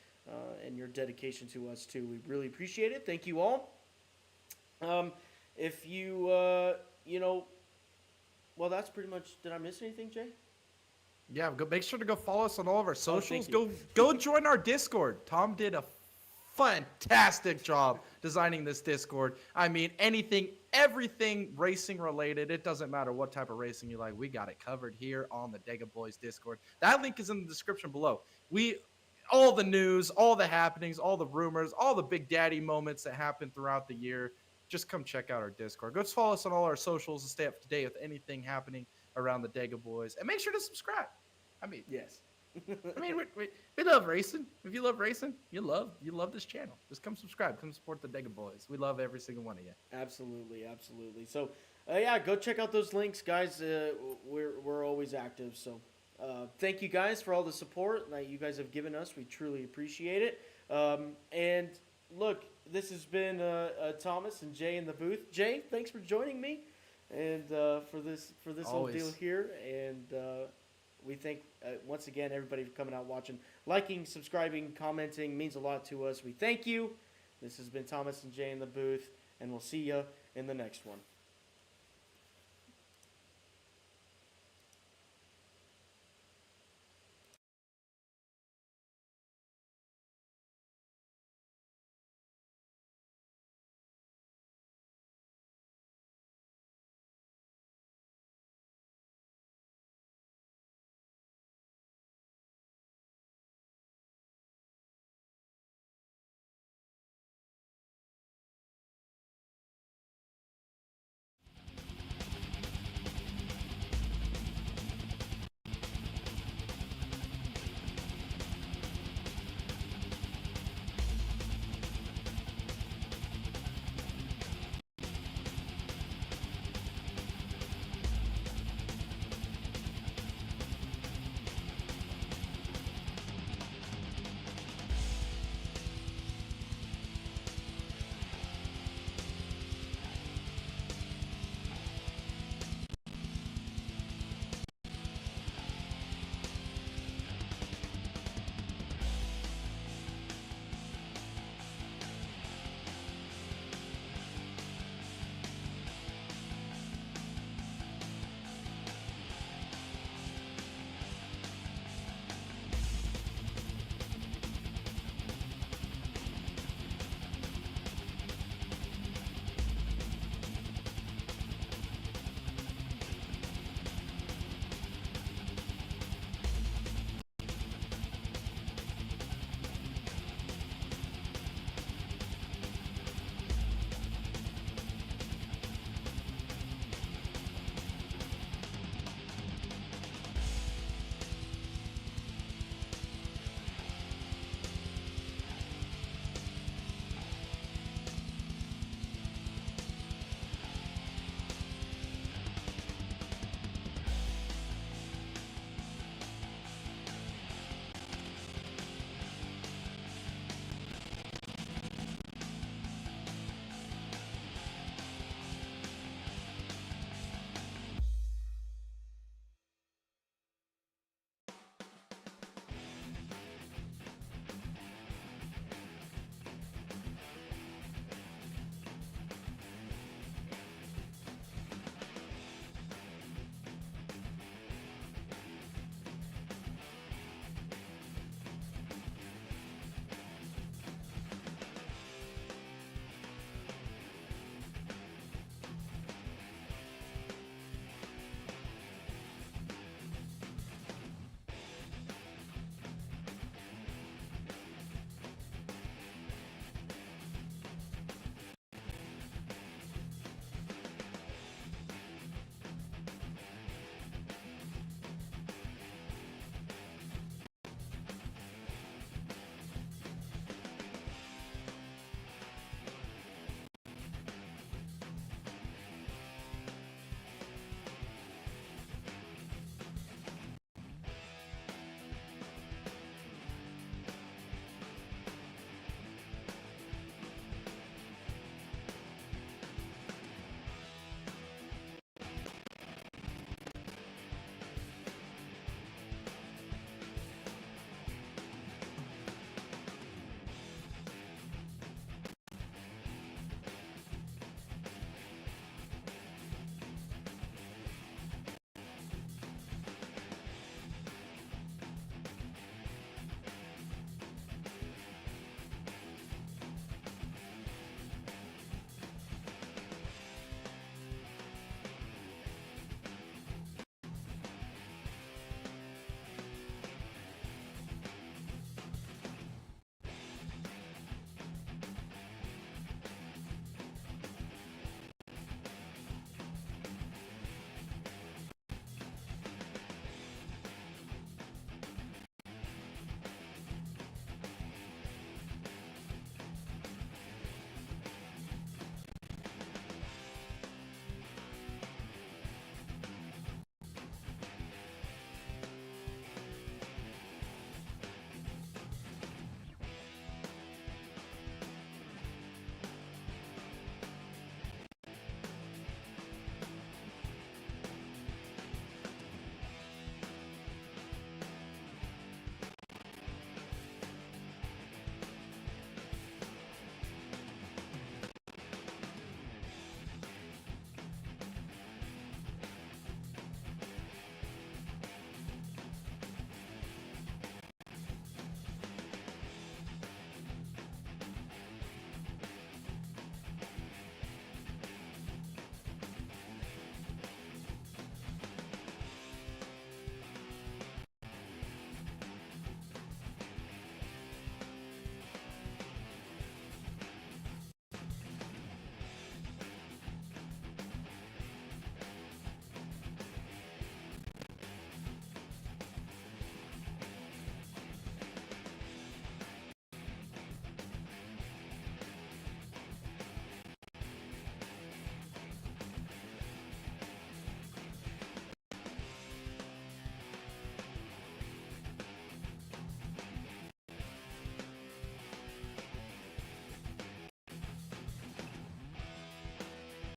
and your dedication to us too. We really appreciate it. Thank you all. If you, well, that's pretty much, did I miss anything, Jay? Yeah, make sure to go follow us on all of our socials. you. Go join our Discord. Tom did a fantastic job designing this Discord. I mean, everything racing related. It doesn't matter what type of racing you like. We got it covered here on the Dega Boys Discord. That link is in the description below. All the news, all the happenings, all the rumors, all the Big Daddy moments that happen throughout the year. Just come check out our Discord. Go follow us on all our socials to stay up to date with anything happening around the Dega Boys. And make sure to subscribe. I mean, Yes. I mean, we love racing. If you love racing, you love this channel. Just come subscribe. Come support the Dega Boys. We love every single one of you. Absolutely, absolutely. So, yeah, go check out those links, guys. We're always active. So, thank you guys for all the support that you guys have given us. We truly appreciate it. And look, this has been Thomas and Jay in the booth. Jay, thanks for joining me, and for this whole deal here. And we thank once again everybody for coming out, watching, liking, subscribing, commenting means a lot to us. We thank you. This has been Thomas and Jay in the booth, and we'll see you in the next one.